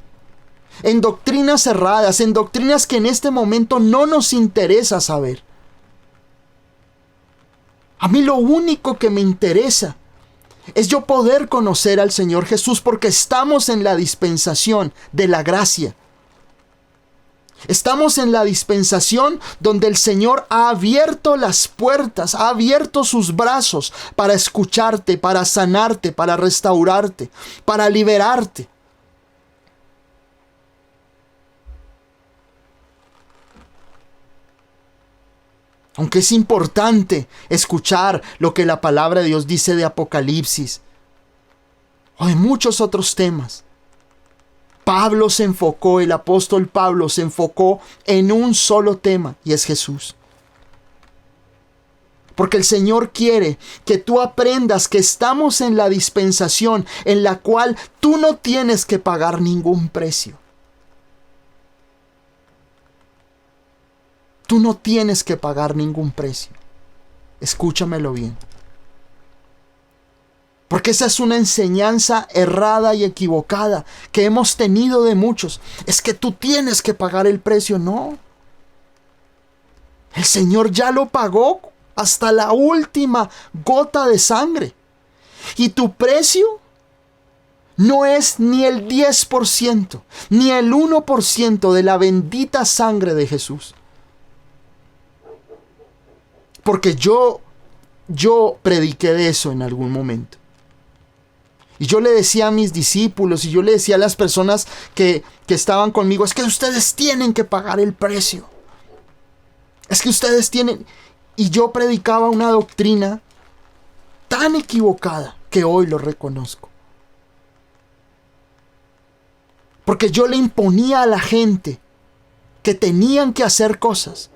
en doctrinas erradas, en doctrinas que en este momento no nos interesa saber. A mí lo único que me interesa es yo poder conocer al Señor Jesús, porque estamos en la dispensación de la gracia. Estamos en la dispensación donde el Señor ha abierto las puertas, ha abierto sus brazos para escucharte, para sanarte, para restaurarte, para liberarte. Aunque es importante escuchar lo que la palabra de Dios dice de Apocalipsis o de muchos otros temas, el apóstol Pablo se enfocó en un solo tema, y es Jesús. Porque el Señor quiere que tú aprendas que estamos en la dispensación en la cual tú no tienes que pagar ningún precio. Tú no tienes que pagar ningún precio. Escúchamelo bien. Porque esa es una enseñanza errada y equivocada que hemos tenido de muchos. Es que tú tienes que pagar el precio. No. El Señor ya lo pagó hasta la última gota de sangre. Y tu precio no es ni el 10%, ni el 1% de la bendita sangre de Jesús. Porque yo prediqué de eso en algún momento. Y yo le decía a mis discípulos, y yo le decía a las personas que estaban conmigo, es que ustedes tienen que pagar el precio. Es que ustedes tienen... Y yo predicaba una doctrina tan equivocada que hoy lo reconozco. Porque yo le imponía a la gente que tenían que hacer cosas.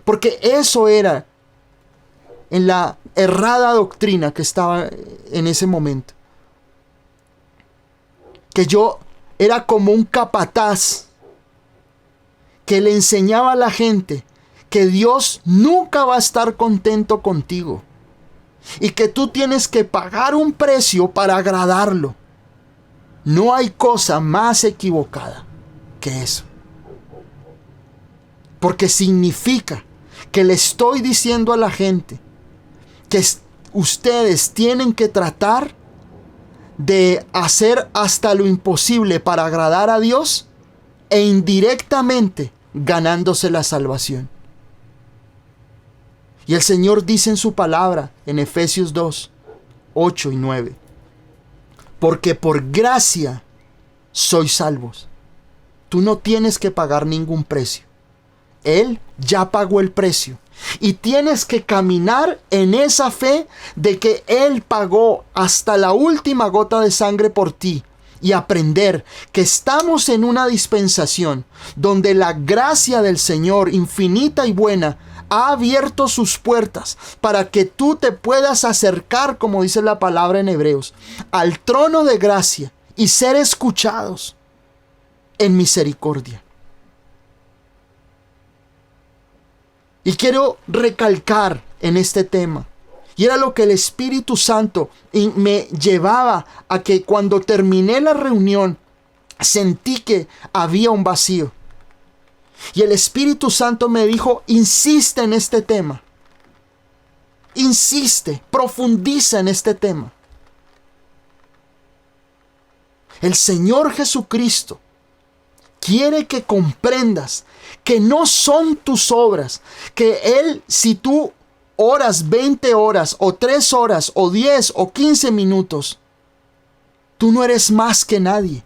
Porque eso era en la errada doctrina que estaba en ese momento. Que yo era como un capataz que le enseñaba a la gente que Dios nunca va a estar contento contigo y que tú tienes que pagar un precio para agradarlo. No hay cosa más equivocada que eso. Porque significa que le estoy diciendo a la gente que ustedes tienen que tratar de hacer hasta lo imposible para agradar a Dios e indirectamente ganándose la salvación. Y el Señor dice en su palabra en Efesios 2, 8 y 9, porque por gracia sois salvos. Tú no tienes que pagar ningún precio. Él ya pagó el precio. Y tienes que caminar en esa fe de que Él pagó hasta la última gota de sangre por ti. Y aprender que estamos en una dispensación donde la gracia del Señor infinita y buena ha abierto sus puertas para que tú te puedas acercar, como dice la palabra en Hebreos, al trono de gracia y ser escuchados en misericordia. Y quiero recalcar en este tema, y era lo que el Espíritu Santo me llevaba a que cuando terminé la reunión, sentí que había un vacío. Y el Espíritu Santo me dijo, insiste en este tema. Insiste, profundiza en este tema. El Señor Jesucristo quiere que comprendas que no son tus obras, que Él, si tú oras 20 horas, o 3 horas, o 10, o 15 minutos, tú no eres más que nadie.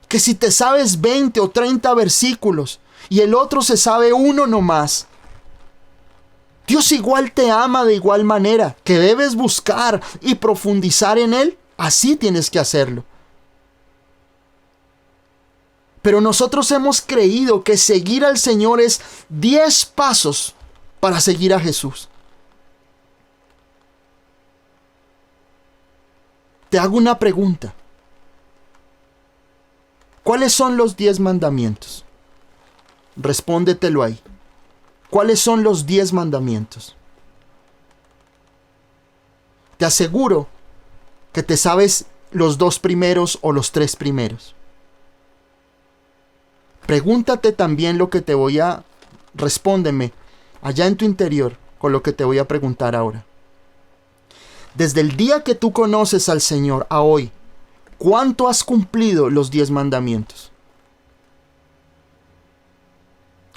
Que si te sabes 20 o 30 versículos y el otro se sabe uno nomás, Dios igual te ama de igual manera, que debes buscar y profundizar en Él, así tienes que hacerlo. Pero nosotros hemos creído que seguir al Señor es 10 pasos para seguir a Jesús. Te hago una pregunta. ¿Cuáles son los 10 mandamientos? Respóndetelo ahí. ¿Cuáles son los 10 mandamientos? Te aseguro que te sabes los 2 primeros o los 3 primeros. Pregúntate también lo que te voy a... Respóndeme allá en tu interior con lo que te voy a preguntar ahora. Desde el día que tú conoces al Señor a hoy, ¿cuánto has cumplido los 10 mandamientos?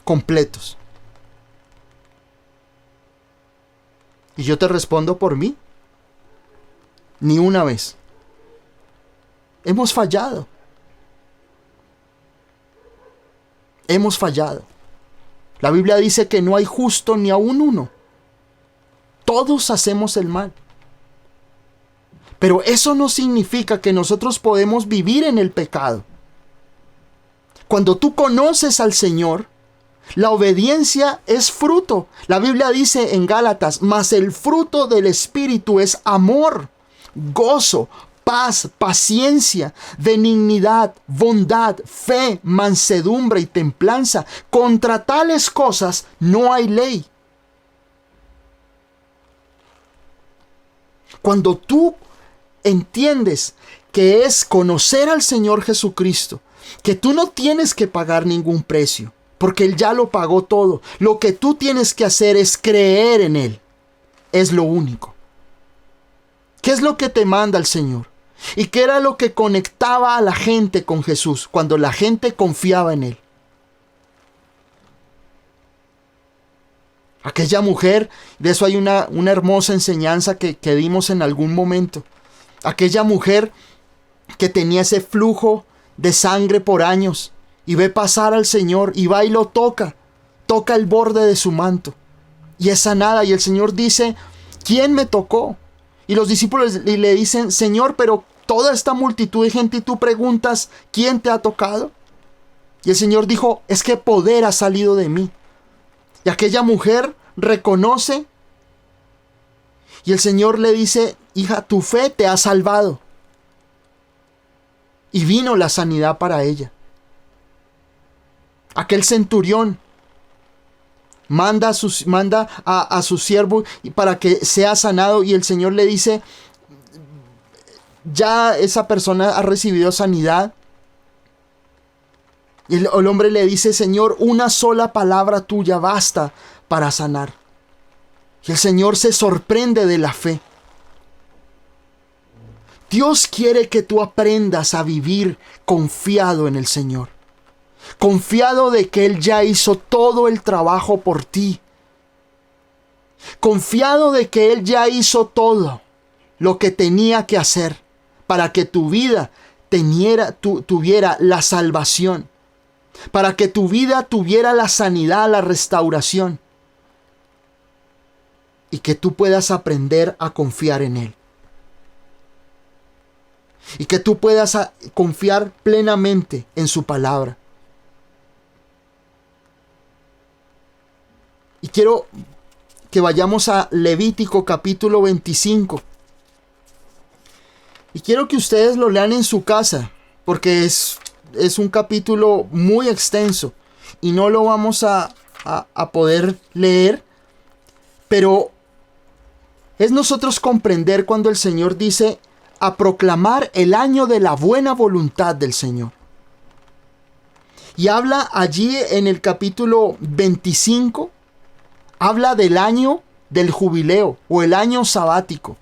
Completos. Y yo te respondo por mí. Ni una vez. Hemos fallado. Hemos fallado. La Biblia dice que no hay justo ni aun uno. Todos hacemos el mal. Pero eso no significa que nosotros podemos vivir en el pecado. Cuando tú conoces al Señor, la obediencia es fruto. La Biblia dice en Gálatas, mas el fruto del Espíritu es amor, gozo, paz, paciencia, benignidad, bondad, fe, mansedumbre y templanza. Contra tales cosas no hay ley. Cuando tú entiendes que es conocer al Señor Jesucristo, que tú no tienes que pagar ningún precio, porque Él ya lo pagó todo. Lo que tú tienes que hacer es creer en Él. Es lo único. ¿Qué es lo que te manda el Señor? ¿Y qué era lo que conectaba a la gente con Jesús cuando la gente confiaba en Él? Aquella mujer, de eso hay una hermosa enseñanza que dimos en algún momento. Aquella mujer que tenía ese flujo de sangre por años y ve pasar al Señor y va y lo toca el borde de su manto y es sanada, y el Señor dice, ¿quién me tocó? Y los discípulos le dicen, Señor, pero toda esta multitud de gente, y tú preguntas, ¿quién te ha tocado? Y el Señor dijo, es que poder ha salido de mí. Y aquella mujer reconoce, y el Señor le dice, hija, tu fe te ha salvado. Y vino la sanidad para ella. Aquel centurión manda a su siervo para que sea sanado, y el Señor le dice, ya esa persona ha recibido sanidad. Y el hombre le dice, Señor, una sola palabra tuya basta para sanar. Y el Señor se sorprende de la fe. Dios quiere que tú aprendas a vivir confiado en el Señor. Confiado de que Él ya hizo todo el trabajo por ti. Confiado de que Él ya hizo todo lo que tenía que hacer para que tu vida tuviera la salvación. Para que tu vida tuviera la sanidad, la restauración. Y que tú puedas aprender a confiar en Él. Y que tú puedas confiar plenamente en su palabra. Y quiero que vayamos a Levítico capítulo 25. Y quiero que ustedes lo lean en su casa, porque es un capítulo muy extenso y no lo vamos a poder leer, pero es nosotros comprender cuando el Señor dice a proclamar el año de la buena voluntad del Señor. Y habla allí en el capítulo 25, habla del año del jubileo o el año sabático,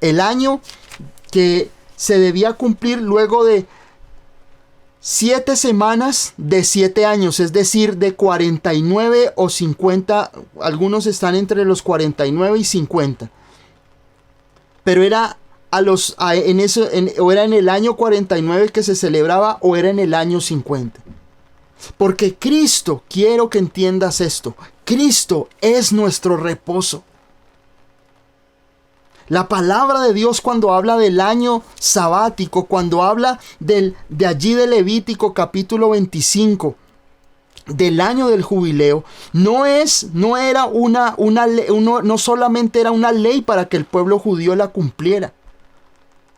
el año que se debía cumplir luego de 7 semanas de 7 años, es decir, de 49 o 50, algunos están entre los 49 y 50. Pero era o era en el año 49 que se celebraba o era en el año 50. Porque Cristo, quiero que entiendas esto, Cristo es nuestro reposo. La palabra de Dios cuando habla del año sabático, cuando habla de allí de Levítico capítulo 25, del año del jubileo, no solamente era una ley para que el pueblo judío la cumpliera.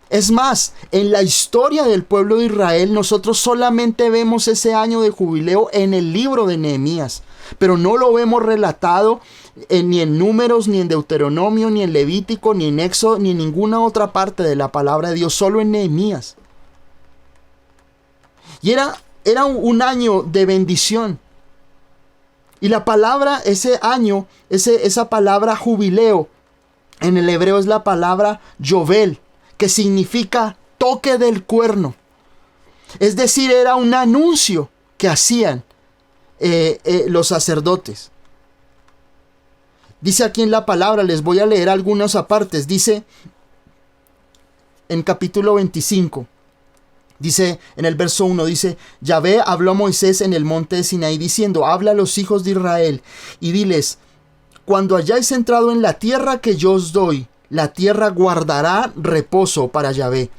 Es más, en la historia del pueblo de Israel, nosotros solamente vemos ese año de jubileo en el libro de Nehemías, pero no lo vemos relatado ni en Números, ni en Deuteronomio, ni en Levítico, ni en Éxodo, ni en ninguna otra parte de la palabra de Dios, solo en Nehemías. Y era un año de bendición. Y la palabra, ese año, esa palabra jubileo, en el hebreo es la palabra yovel, que significa toque del cuerno. Es decir, era un anuncio que hacían los sacerdotes. Dice aquí en la palabra, les voy a leer algunas apartes. Dice en capítulo 25, dice en el verso 1, dice: Yahvé habló a Moisés en el monte de Sinaí diciendo: habla a los hijos de Israel y diles: cuando hayáis entrado en la tierra que yo os doy, la tierra guardará reposo para Yahvé.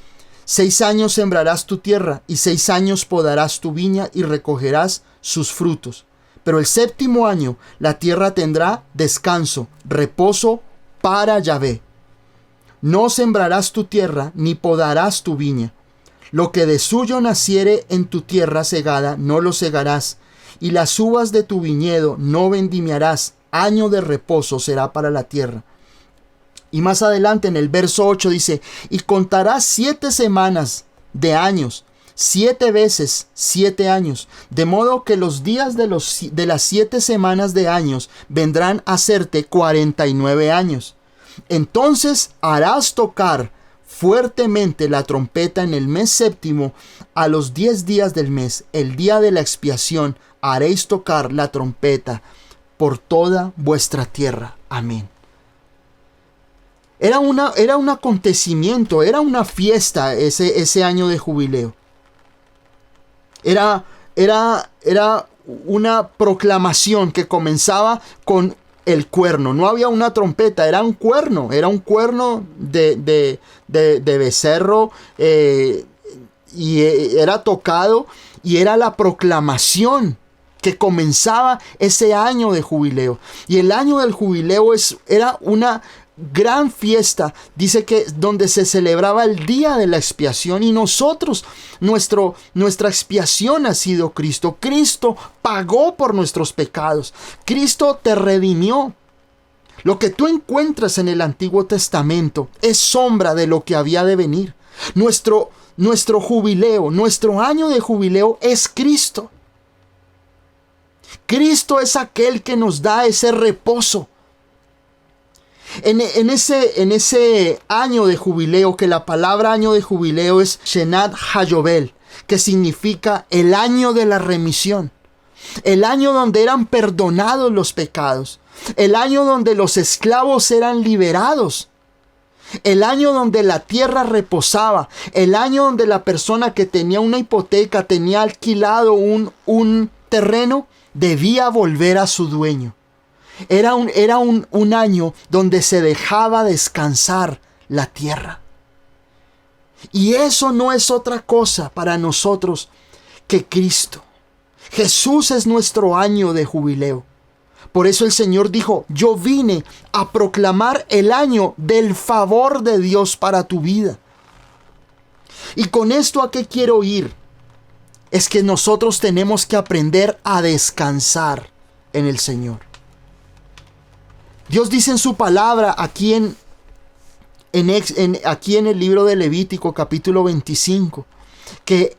6 años sembrarás tu tierra y 6 años podarás tu viña y recogerás sus frutos. Pero el 7º año la tierra tendrá descanso, reposo para Yahvé. No sembrarás tu tierra ni podarás tu viña. Lo que de suyo naciere en tu tierra segada no lo segarás, y las uvas de tu viñedo no vendimiarás. Año de reposo será para la tierra. Y más adelante en el verso 8 dice: y contarás 7 semanas de años, 7 veces 7 años, de modo que los días de las 7 semanas de años vendrán a serte 49 años. Entonces harás tocar fuertemente la trompeta en el mes 7º, a los 10 días del mes, el día de la expiación, haréis tocar la trompeta por toda vuestra tierra. Amén. Era un acontecimiento, era una fiesta ese año de jubileo. Era una proclamación que comenzaba con el cuerno. No había una trompeta, era un cuerno de becerro, y era tocado, y era la proclamación que comenzaba ese año de jubileo. Y el año del jubileo era una gran fiesta, dice que donde se celebraba el día de la expiación, y nosotros, nuestra expiación ha sido Cristo. Cristo pagó por nuestros pecados. Cristo te redimió. Lo que tú encuentras en el Antiguo Testamento es sombra de lo que había de venir. Nuestro jubileo, nuestro año de jubileo es Cristo. Cristo es aquel que nos da ese reposo. En ese año de jubileo, que la palabra año de jubileo es Shenat Hayobel, que significa el año de la remisión, el año donde eran perdonados los pecados, el año donde los esclavos eran liberados, el año donde la tierra reposaba, el año donde la persona que tenía una hipoteca, tenía alquilado un terreno, debía volver a su dueño. Era un año donde se dejaba descansar la tierra. Y eso no es otra cosa para nosotros que Cristo. Jesús es nuestro año de jubileo. Por eso el Señor dijo, yo vine a proclamar el año del favor de Dios para tu vida. Y con esto, ¿a qué quiero ir? Es que nosotros tenemos que aprender a descansar en el Señor. Dios dice en su palabra aquí en el libro de Levítico capítulo 25 que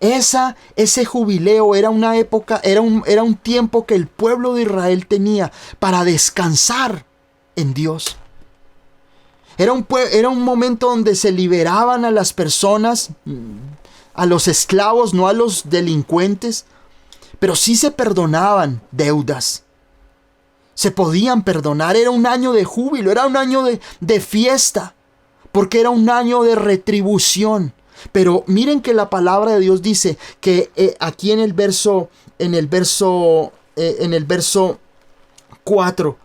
ese jubileo era una época, era un tiempo que el pueblo de Israel tenía para descansar en Dios. Era un momento donde se liberaban a las personas, a los esclavos, no a los delincuentes, pero sí se perdonaban deudas. Se podían perdonar, era un año de júbilo, era un año de fiesta, porque era un año de retribución. Pero miren que la palabra de Dios dice que aquí en el verso 4,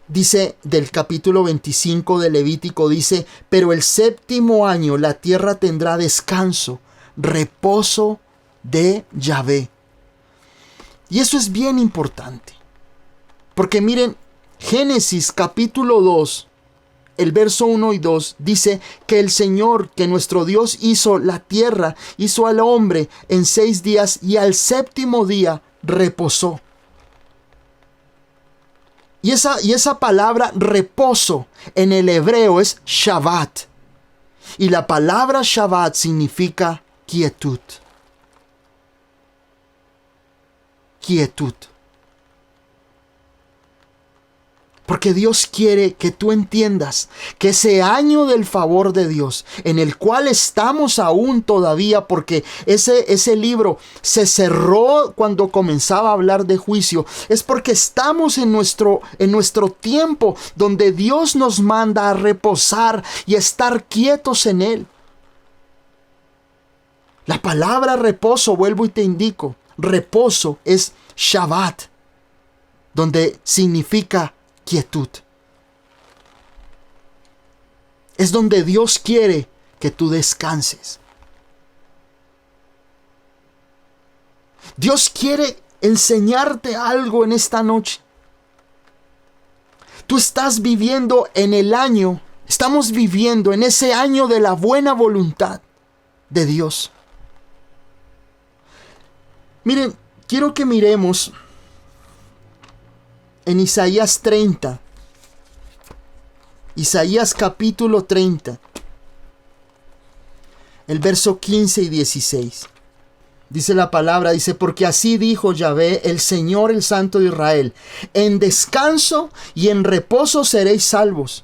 dice del capítulo 25 de Levítico, dice, pero el séptimo año la tierra tendrá descanso, reposo de Yahvé. Y eso es bien importante. Porque miren, Génesis capítulo 2, el verso 1 y 2 dice que el Señor, que nuestro Dios hizo la tierra, hizo al hombre en 6 días y al séptimo día reposó. Y esa palabra reposo en el hebreo es Shabbat. Y la palabra Shabbat significa quietud. Quietud. Porque Dios quiere que tú entiendas que ese año del favor de Dios, en el cual estamos aún todavía, porque ese libro se cerró cuando comenzaba a hablar de juicio, es porque estamos en nuestro tiempo donde Dios nos manda a reposar y a estar quietos en Él. La palabra reposo, vuelvo y te indico, reposo es Shabbat, donde significa quietud. Es donde Dios quiere que tú descanses. Dios quiere enseñarte algo en esta noche. Tú estás viviendo en el año, estamos viviendo en ese año de la buena voluntad de Dios. Miren, quiero que miremos en Isaías 30, Isaías capítulo 30, el verso 15 y 16. Dice la palabra, dice, porque así dijo Yahvé, el Señor, el Santo de Israel, en descanso y en reposo seréis salvos.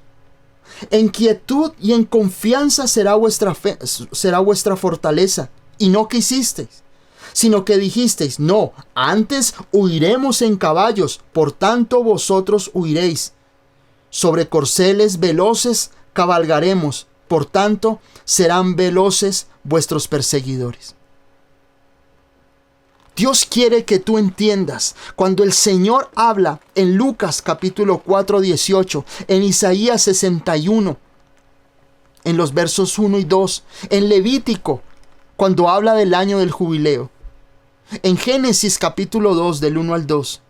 En quietud y en confianza será vuestra fortaleza. Y no quisisteis, sino que dijisteis, no, antes huiremos en caballos, por tanto vosotros huiréis. Sobre corceles veloces cabalgaremos, por tanto serán veloces vuestros perseguidores. Dios quiere que tú entiendas, cuando el Señor habla en Lucas capítulo 4, 18, en Isaías 61, en los versos 1 y 2, en Levítico, cuando habla del año del jubileo, en Génesis capítulo 2 del 1 al 2,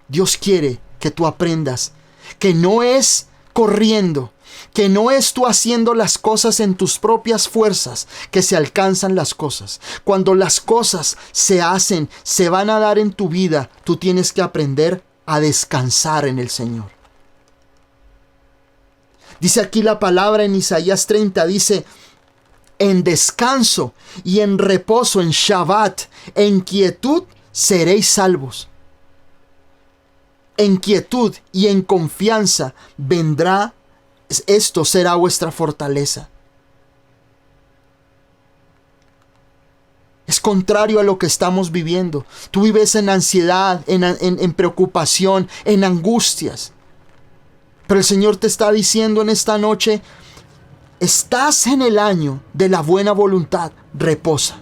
Dios quiere que tú aprendas que no es corriendo, que no es tú haciendo las cosas en tus propias fuerzas que se alcanzan las cosas. Cuando las cosas se hacen, se van a dar en tu vida, tú tienes que aprender a descansar en el Señor. Dice aquí la palabra en Isaías 30, dice, en descanso y en reposo, en Shabbat, en quietud seréis salvos. En quietud y en confianza vendrá, esto será vuestra fortaleza. Es contrario a lo que estamos viviendo. Tú vives en ansiedad, en preocupación, en angustias. Pero el Señor te está diciendo en esta noche, estás en el año de la buena voluntad, reposa.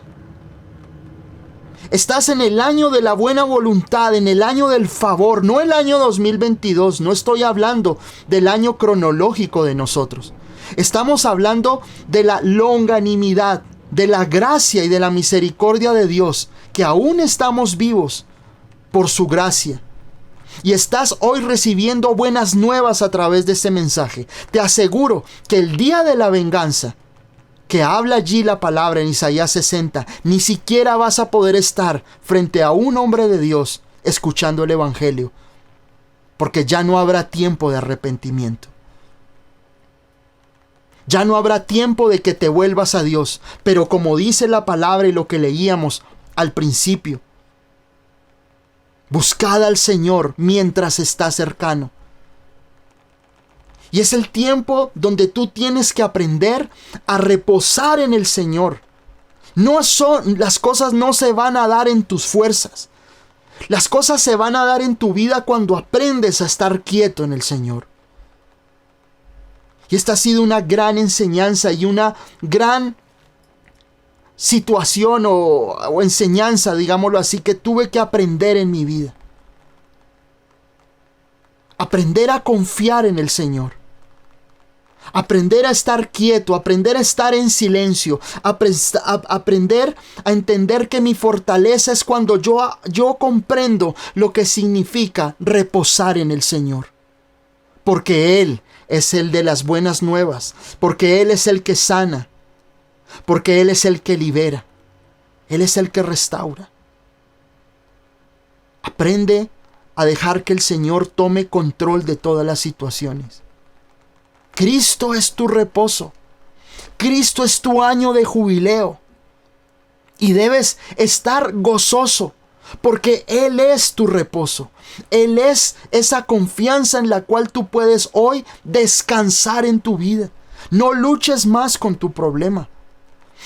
Estás en el año de la buena voluntad, en el año del favor, no el año 2022, no estoy hablando del año cronológico de nosotros. Estamos hablando de la longanimidad, de la gracia y de la misericordia de Dios, que aún estamos vivos por su gracia. y estás hoy recibiendo buenas nuevas a través de este mensaje, te aseguro que el día de la venganza, que habla allí la palabra en Isaías 60, ni siquiera vas a poder estar frente a un hombre de Dios escuchando el Evangelio, porque ya no habrá tiempo de arrepentimiento. Ya no habrá tiempo de que te vuelvas a Dios, pero como dice la palabra y lo que leíamos al principio, buscad al Señor mientras está cercano. Y es el tiempo donde tú tienes que aprender a reposar en el Señor. Las cosas no se van a dar en tus fuerzas. Las cosas se van a dar en tu vida cuando aprendes a estar quieto en el Señor. Y esta ha sido una gran enseñanza y una gran situación o enseñanza, digámoslo así, que tuve que aprender en mi vida. Aprender a confiar en el Señor. Aprender a estar quieto, aprender a estar en silencio, aprender a entender que mi fortaleza es cuando yo comprendo lo que significa reposar en el Señor. Porque Él es el de las buenas nuevas, porque Él es el que sana, porque Él es el que libera, Él es el que restaura. Aprende a dejar que el Señor tome control de todas las situaciones. Cristo es tu reposo. Cristo es tu año de jubileo. Y debes estar gozoso, porque Él es tu reposo. Él es esa confianza en la cual tú puedes hoy descansar en tu vida. No luches más con tu problema.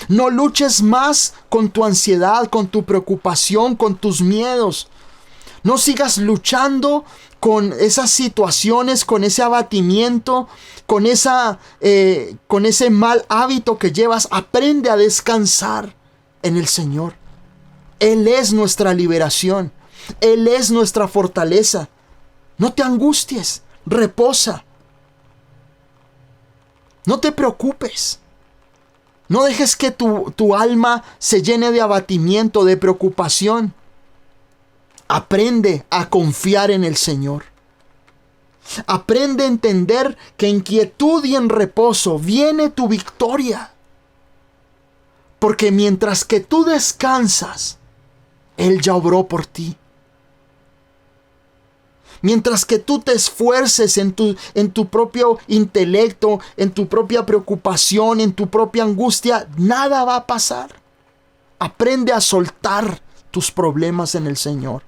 No luches más con tu ansiedad, con tu preocupación, con tus miedos. No sigas luchando con esas situaciones, con ese abatimiento, con ese mal hábito que llevas. Aprende a descansar en el Señor. Él es nuestra liberación. Él es nuestra fortaleza. No te angusties, reposa. No te preocupes. No dejes que tu alma se llene de abatimiento, de preocupación. Aprende a confiar en el Señor. Aprende a entender que en quietud y en reposo viene tu victoria. Porque mientras que tú descansas, Él ya obró por ti. Mientras que tú te esfuerces en tu propio intelecto, en tu propia preocupación, en tu propia angustia, nada va a pasar. Aprende a soltar tus problemas en el Señor.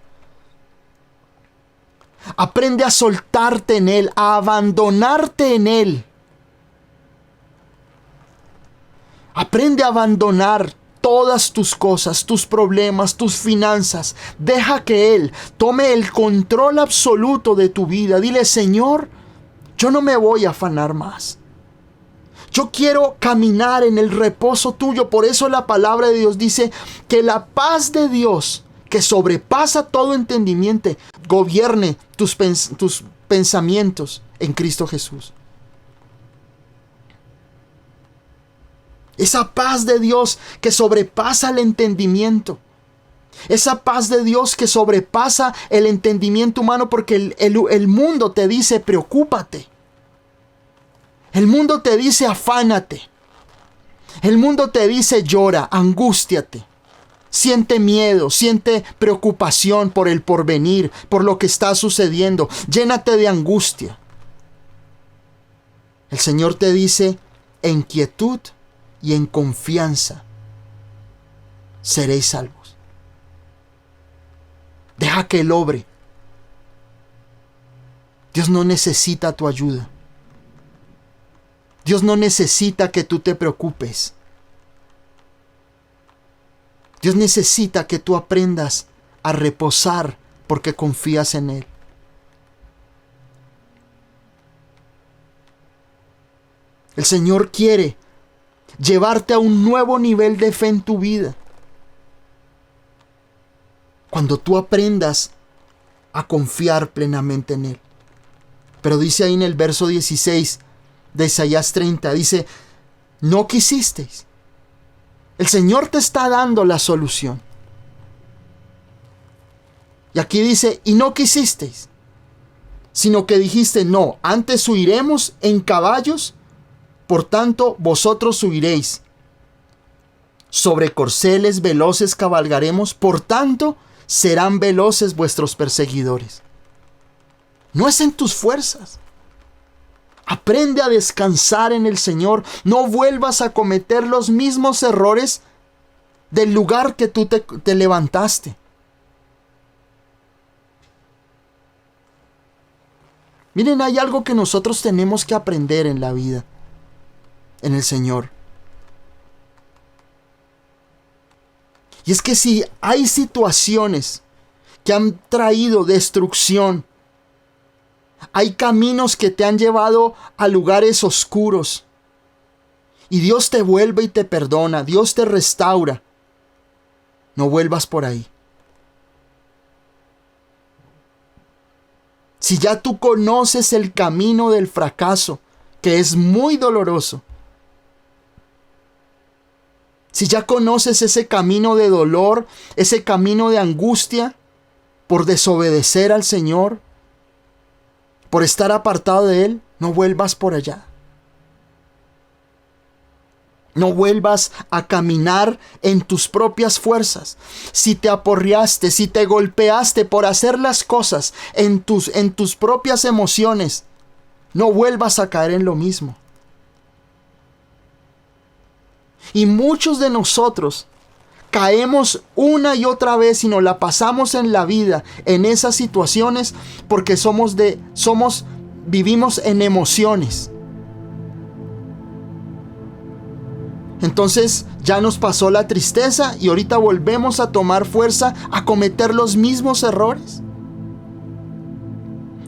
Aprende a soltarte en Él, a abandonarte en Él. Aprende a abandonar todas tus cosas, tus problemas, tus finanzas. Deja que Él tome el control absoluto de tu vida. Dile: Señor, yo no me voy a afanar más. Yo quiero caminar en el reposo tuyo. Por eso la palabra de Dios dice que la paz de Dios, que sobrepasa todo entendimiento, gobierne tus pensamientos en Cristo Jesús. Esa paz de Dios que sobrepasa el entendimiento. Esa paz de Dios que sobrepasa el entendimiento humano, porque el mundo te dice: preocúpate. El mundo te dice: afánate. El mundo te dice: llora, angústiate. Siente miedo, siente preocupación por el porvenir, por lo que está sucediendo. Llénate de angustia. El Señor te dice: en quietud y en confianza seréis salvos. Deja que Él obre. Dios no necesita tu ayuda. Dios no necesita que tú te preocupes. Dios necesita que tú aprendas a reposar porque confías en Él. El Señor quiere llevarte a un nuevo nivel de fe en tu vida. Cuando tú aprendas a confiar plenamente en Él. Pero dice ahí en el verso 16 de Isaías 30, dice: no quisisteis. El Señor te está dando la solución. Y aquí dice: y no quisisteis. sino que dijiste, no, antes huiremos en caballos, por tanto vosotros huiréis. Sobre corceles veloces cabalgaremos, por tanto serán veloces vuestros perseguidores. No es en tus fuerzas. Aprende a descansar en el Señor. No vuelvas a cometer los mismos errores del lugar que tú te levantaste. Miren, hay algo que nosotros tenemos que aprender en la vida, en el Señor. Y es que si hay situaciones que han traído destrucción, hay caminos que te han llevado a lugares oscuros, y Dios te vuelve y te perdona, Dios te restaura, no vuelvas por ahí. Si ya tú conoces el camino del fracaso, que es muy doloroso, si ya conoces ese camino de dolor, ese camino de angustia, por desobedecer al Señor, por estar apartado de Él, no vuelvas por allá. No vuelvas a caminar en tus propias fuerzas. Si te aporreaste, si te golpeaste por hacer las cosas en tus propias emociones, no vuelvas a caer en lo mismo. Y muchos de nosotros caemos una y otra vez y nos la pasamos en la vida en esas situaciones porque vivimos en emociones. Entonces ya nos pasó la tristeza y ahorita volvemos a tomar fuerza a cometer los mismos errores.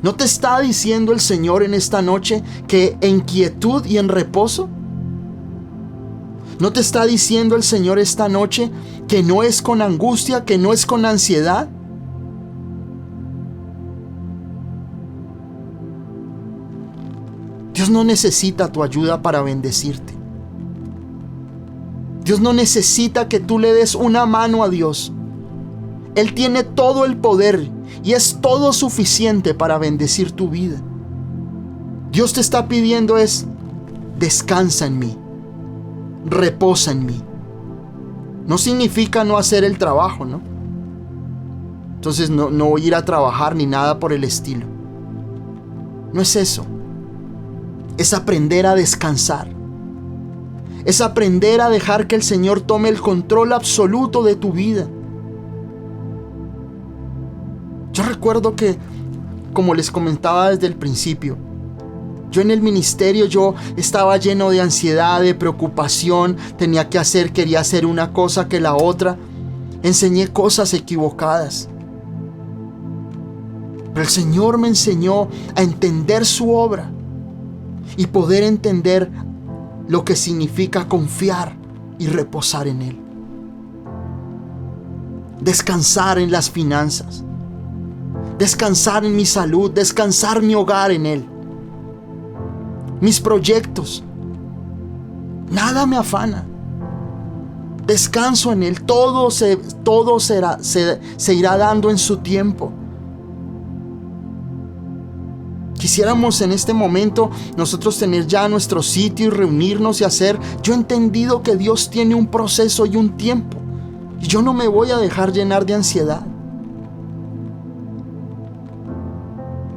¿No te está diciendo el Señor en esta noche que en quietud y en reposo? ¿No te está diciendo el Señor esta noche que no es con angustia, que no es con ansiedad? Dios no necesita tu ayuda para bendecirte. Dios no necesita que tú le des una mano a Dios. Él tiene todo el poder y es todo suficiente para bendecir tu vida. Dios te está pidiendo descansa en mí, reposa en mí. No significa no hacer el trabajo, ¿no? Entonces no ir a trabajar ni nada por el estilo. No es eso. Es aprender a descansar. Es aprender a dejar que el Señor tome el control absoluto de tu vida. Yo recuerdo que, como les comentaba desde el principio, yo en el ministerio yo estaba lleno de ansiedad, de preocupación, quería hacer una cosa que la otra. Enseñé cosas equivocadas. Pero el Señor me enseñó a entender su obra y poder entender lo que significa confiar y reposar en Él. Descansar en las finanzas, descansar en mi salud, descansar mi hogar en Él. Mis proyectos, nada me afana. Descanso en Él, todo se irá dando en su tiempo. Quisiéramos en este momento nosotros tener ya nuestro sitio y reunirnos y hacer. Yo he entendido que Dios tiene un proceso y un tiempo. Y yo no me voy a dejar llenar de ansiedad.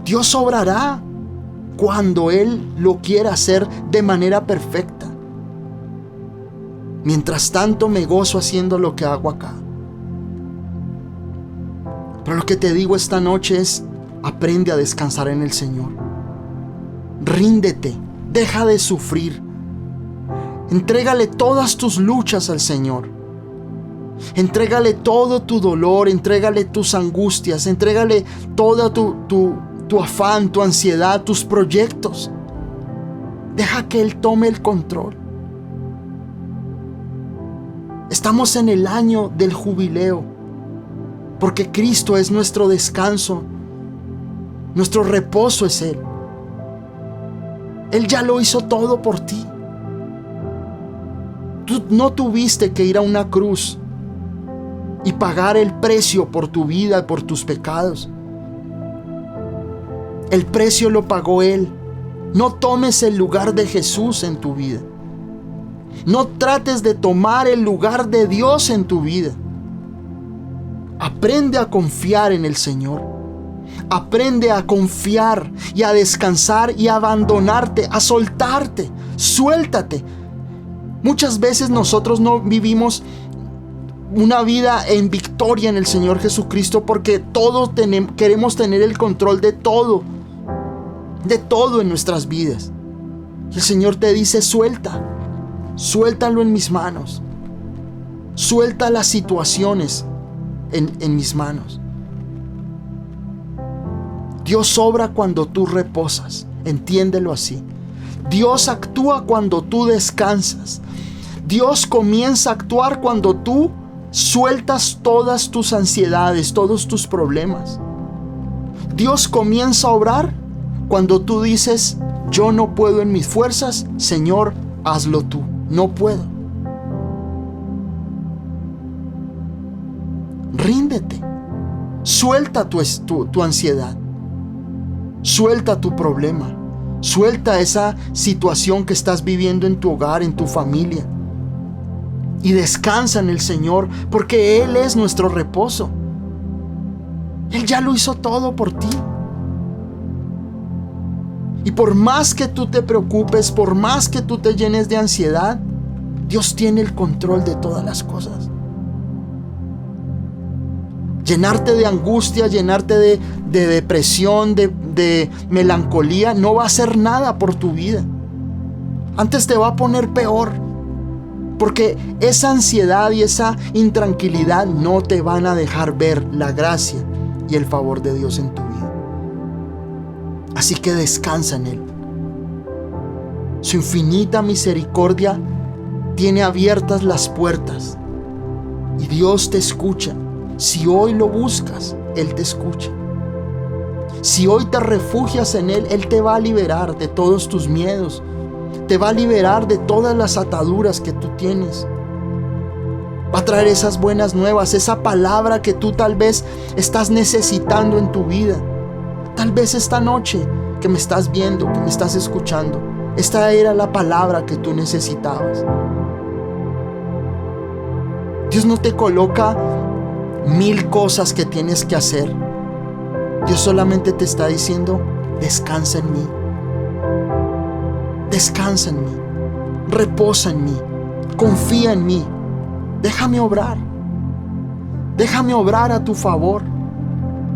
Dios obrará cuando Él lo quiera hacer de manera perfecta. Mientras tanto me gozo haciendo lo que hago acá. Pero lo que te digo esta noche es: aprende a descansar en el Señor. Ríndete, deja de sufrir. Entrégale todas tus luchas al Señor. Entrégale todo tu dolor, entrégale tus angustias, entrégale todo tu afán, tu ansiedad, tus proyectos. Deja que Él tome el control. Estamos en el año del jubileo, porque Cristo es nuestro descanso. Nuestro reposo es Él. Él ya lo hizo todo por ti. Tú no tuviste que ir a una cruz y pagar el precio por tu vida y por tus pecados. El precio lo pagó Él. No tomes el lugar de Jesús en tu vida. No trates de tomar el lugar de Dios en tu vida. Aprende a confiar en el Señor. Aprende a confiar y a descansar y a abandonarte, a soltarte. Suéltate. Muchas veces nosotros no vivimos una vida en victoria en el Señor Jesucristo porque todos queremos tener el control de todo en nuestras vidas. Y el Señor te dice: suéltalo en mis manos. Suelta las situaciones en mis manos. Dios obra cuando tú reposas, entiéndelo así. Dios actúa cuando tú descansas. Dios comienza a actuar cuando tú sueltas todas tus ansiedades, todos tus problemas. Dios comienza a obrar cuando tú dices: yo no puedo en mis fuerzas, Señor, hazlo tú. No puedo. Ríndete. Suelta tu ansiedad. Suelta tu problema. Suelta esa situación que estás viviendo en tu hogar, en tu familia. Y descansa en el Señor, porque Él es nuestro reposo. Él ya lo hizo todo por ti. Y por más que tú te preocupes, por más que tú te llenes de ansiedad, Dios tiene el control de todas las cosas. Llenarte de angustia, llenarte de depresión, de melancolía, no va a hacer nada por tu vida. Antes te va a poner peor. Porque esa ansiedad y esa intranquilidad no te van a dejar ver la gracia y el favor de Dios en tu vida. Así que descansa en Él. Su infinita misericordia tiene abiertas las puertas y Dios te escucha. Si hoy lo buscas, Él te escucha. Si hoy te refugias en Él, Él te va a liberar de todos tus miedos. Te va a liberar de todas las ataduras que tú tienes. Va a traer esas buenas nuevas, esa palabra que tú tal vez estás necesitando en tu vida. Tal vez esta noche que me estás viendo, que me estás escuchando, esta era la palabra que tú necesitabas. Dios no te coloca 1000 cosas que tienes que hacer. Dios solamente te está diciendo: descansa en mí. Descansa en mí. Reposa en mí. Confía en mí. Déjame obrar. Déjame obrar a tu favor.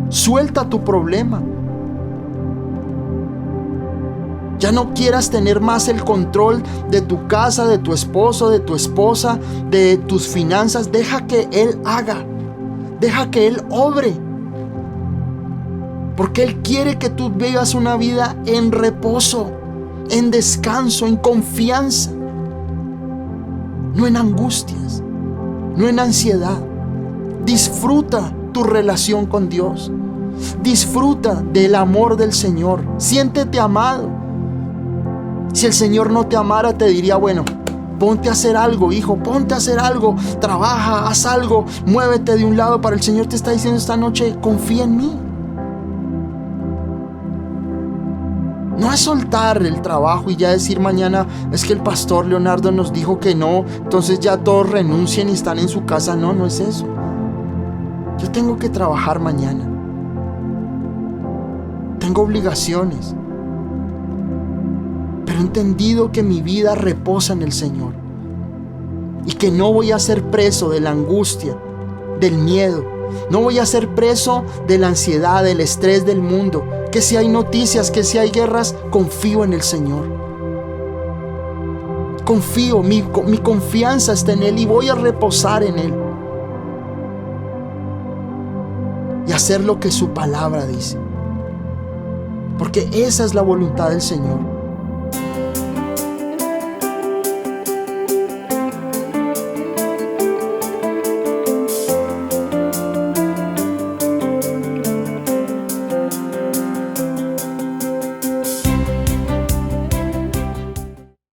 Suelta tu problema. Ya no quieras tener más el control de tu casa, de tu esposo, de tu esposa, de tus finanzas. Deja que Él haga. Deja que Él obre. Porque Él quiere que tú vivas una vida en reposo, en descanso, en confianza. No en angustias, no en ansiedad. Disfruta tu relación con Dios. Disfruta del amor del Señor. Siéntete amado. Si el Señor no te amara, te diría: bueno, ponte a hacer algo, hijo, ponte a hacer algo, trabaja, haz algo, muévete de un lado. Para el Señor te está diciendo esta noche: confía en mí. No es soltar el trabajo y ya decir mañana: es que el pastor Leonardo nos dijo que no, entonces ya todos renuncien y están en su casa. No, no es eso. Yo tengo que trabajar mañana. Tengo obligaciones. Pero he entendido que mi vida reposa en el Señor y que no voy a ser preso de la angustia, del miedo. No voy a ser preso de la ansiedad, del estrés del mundo. Que si hay noticias, que si hay guerras, confío en el Señor. Confío, mi confianza está en Él y voy a reposar en Él. Y hacer lo que su palabra dice. Porque esa es la voluntad del Señor.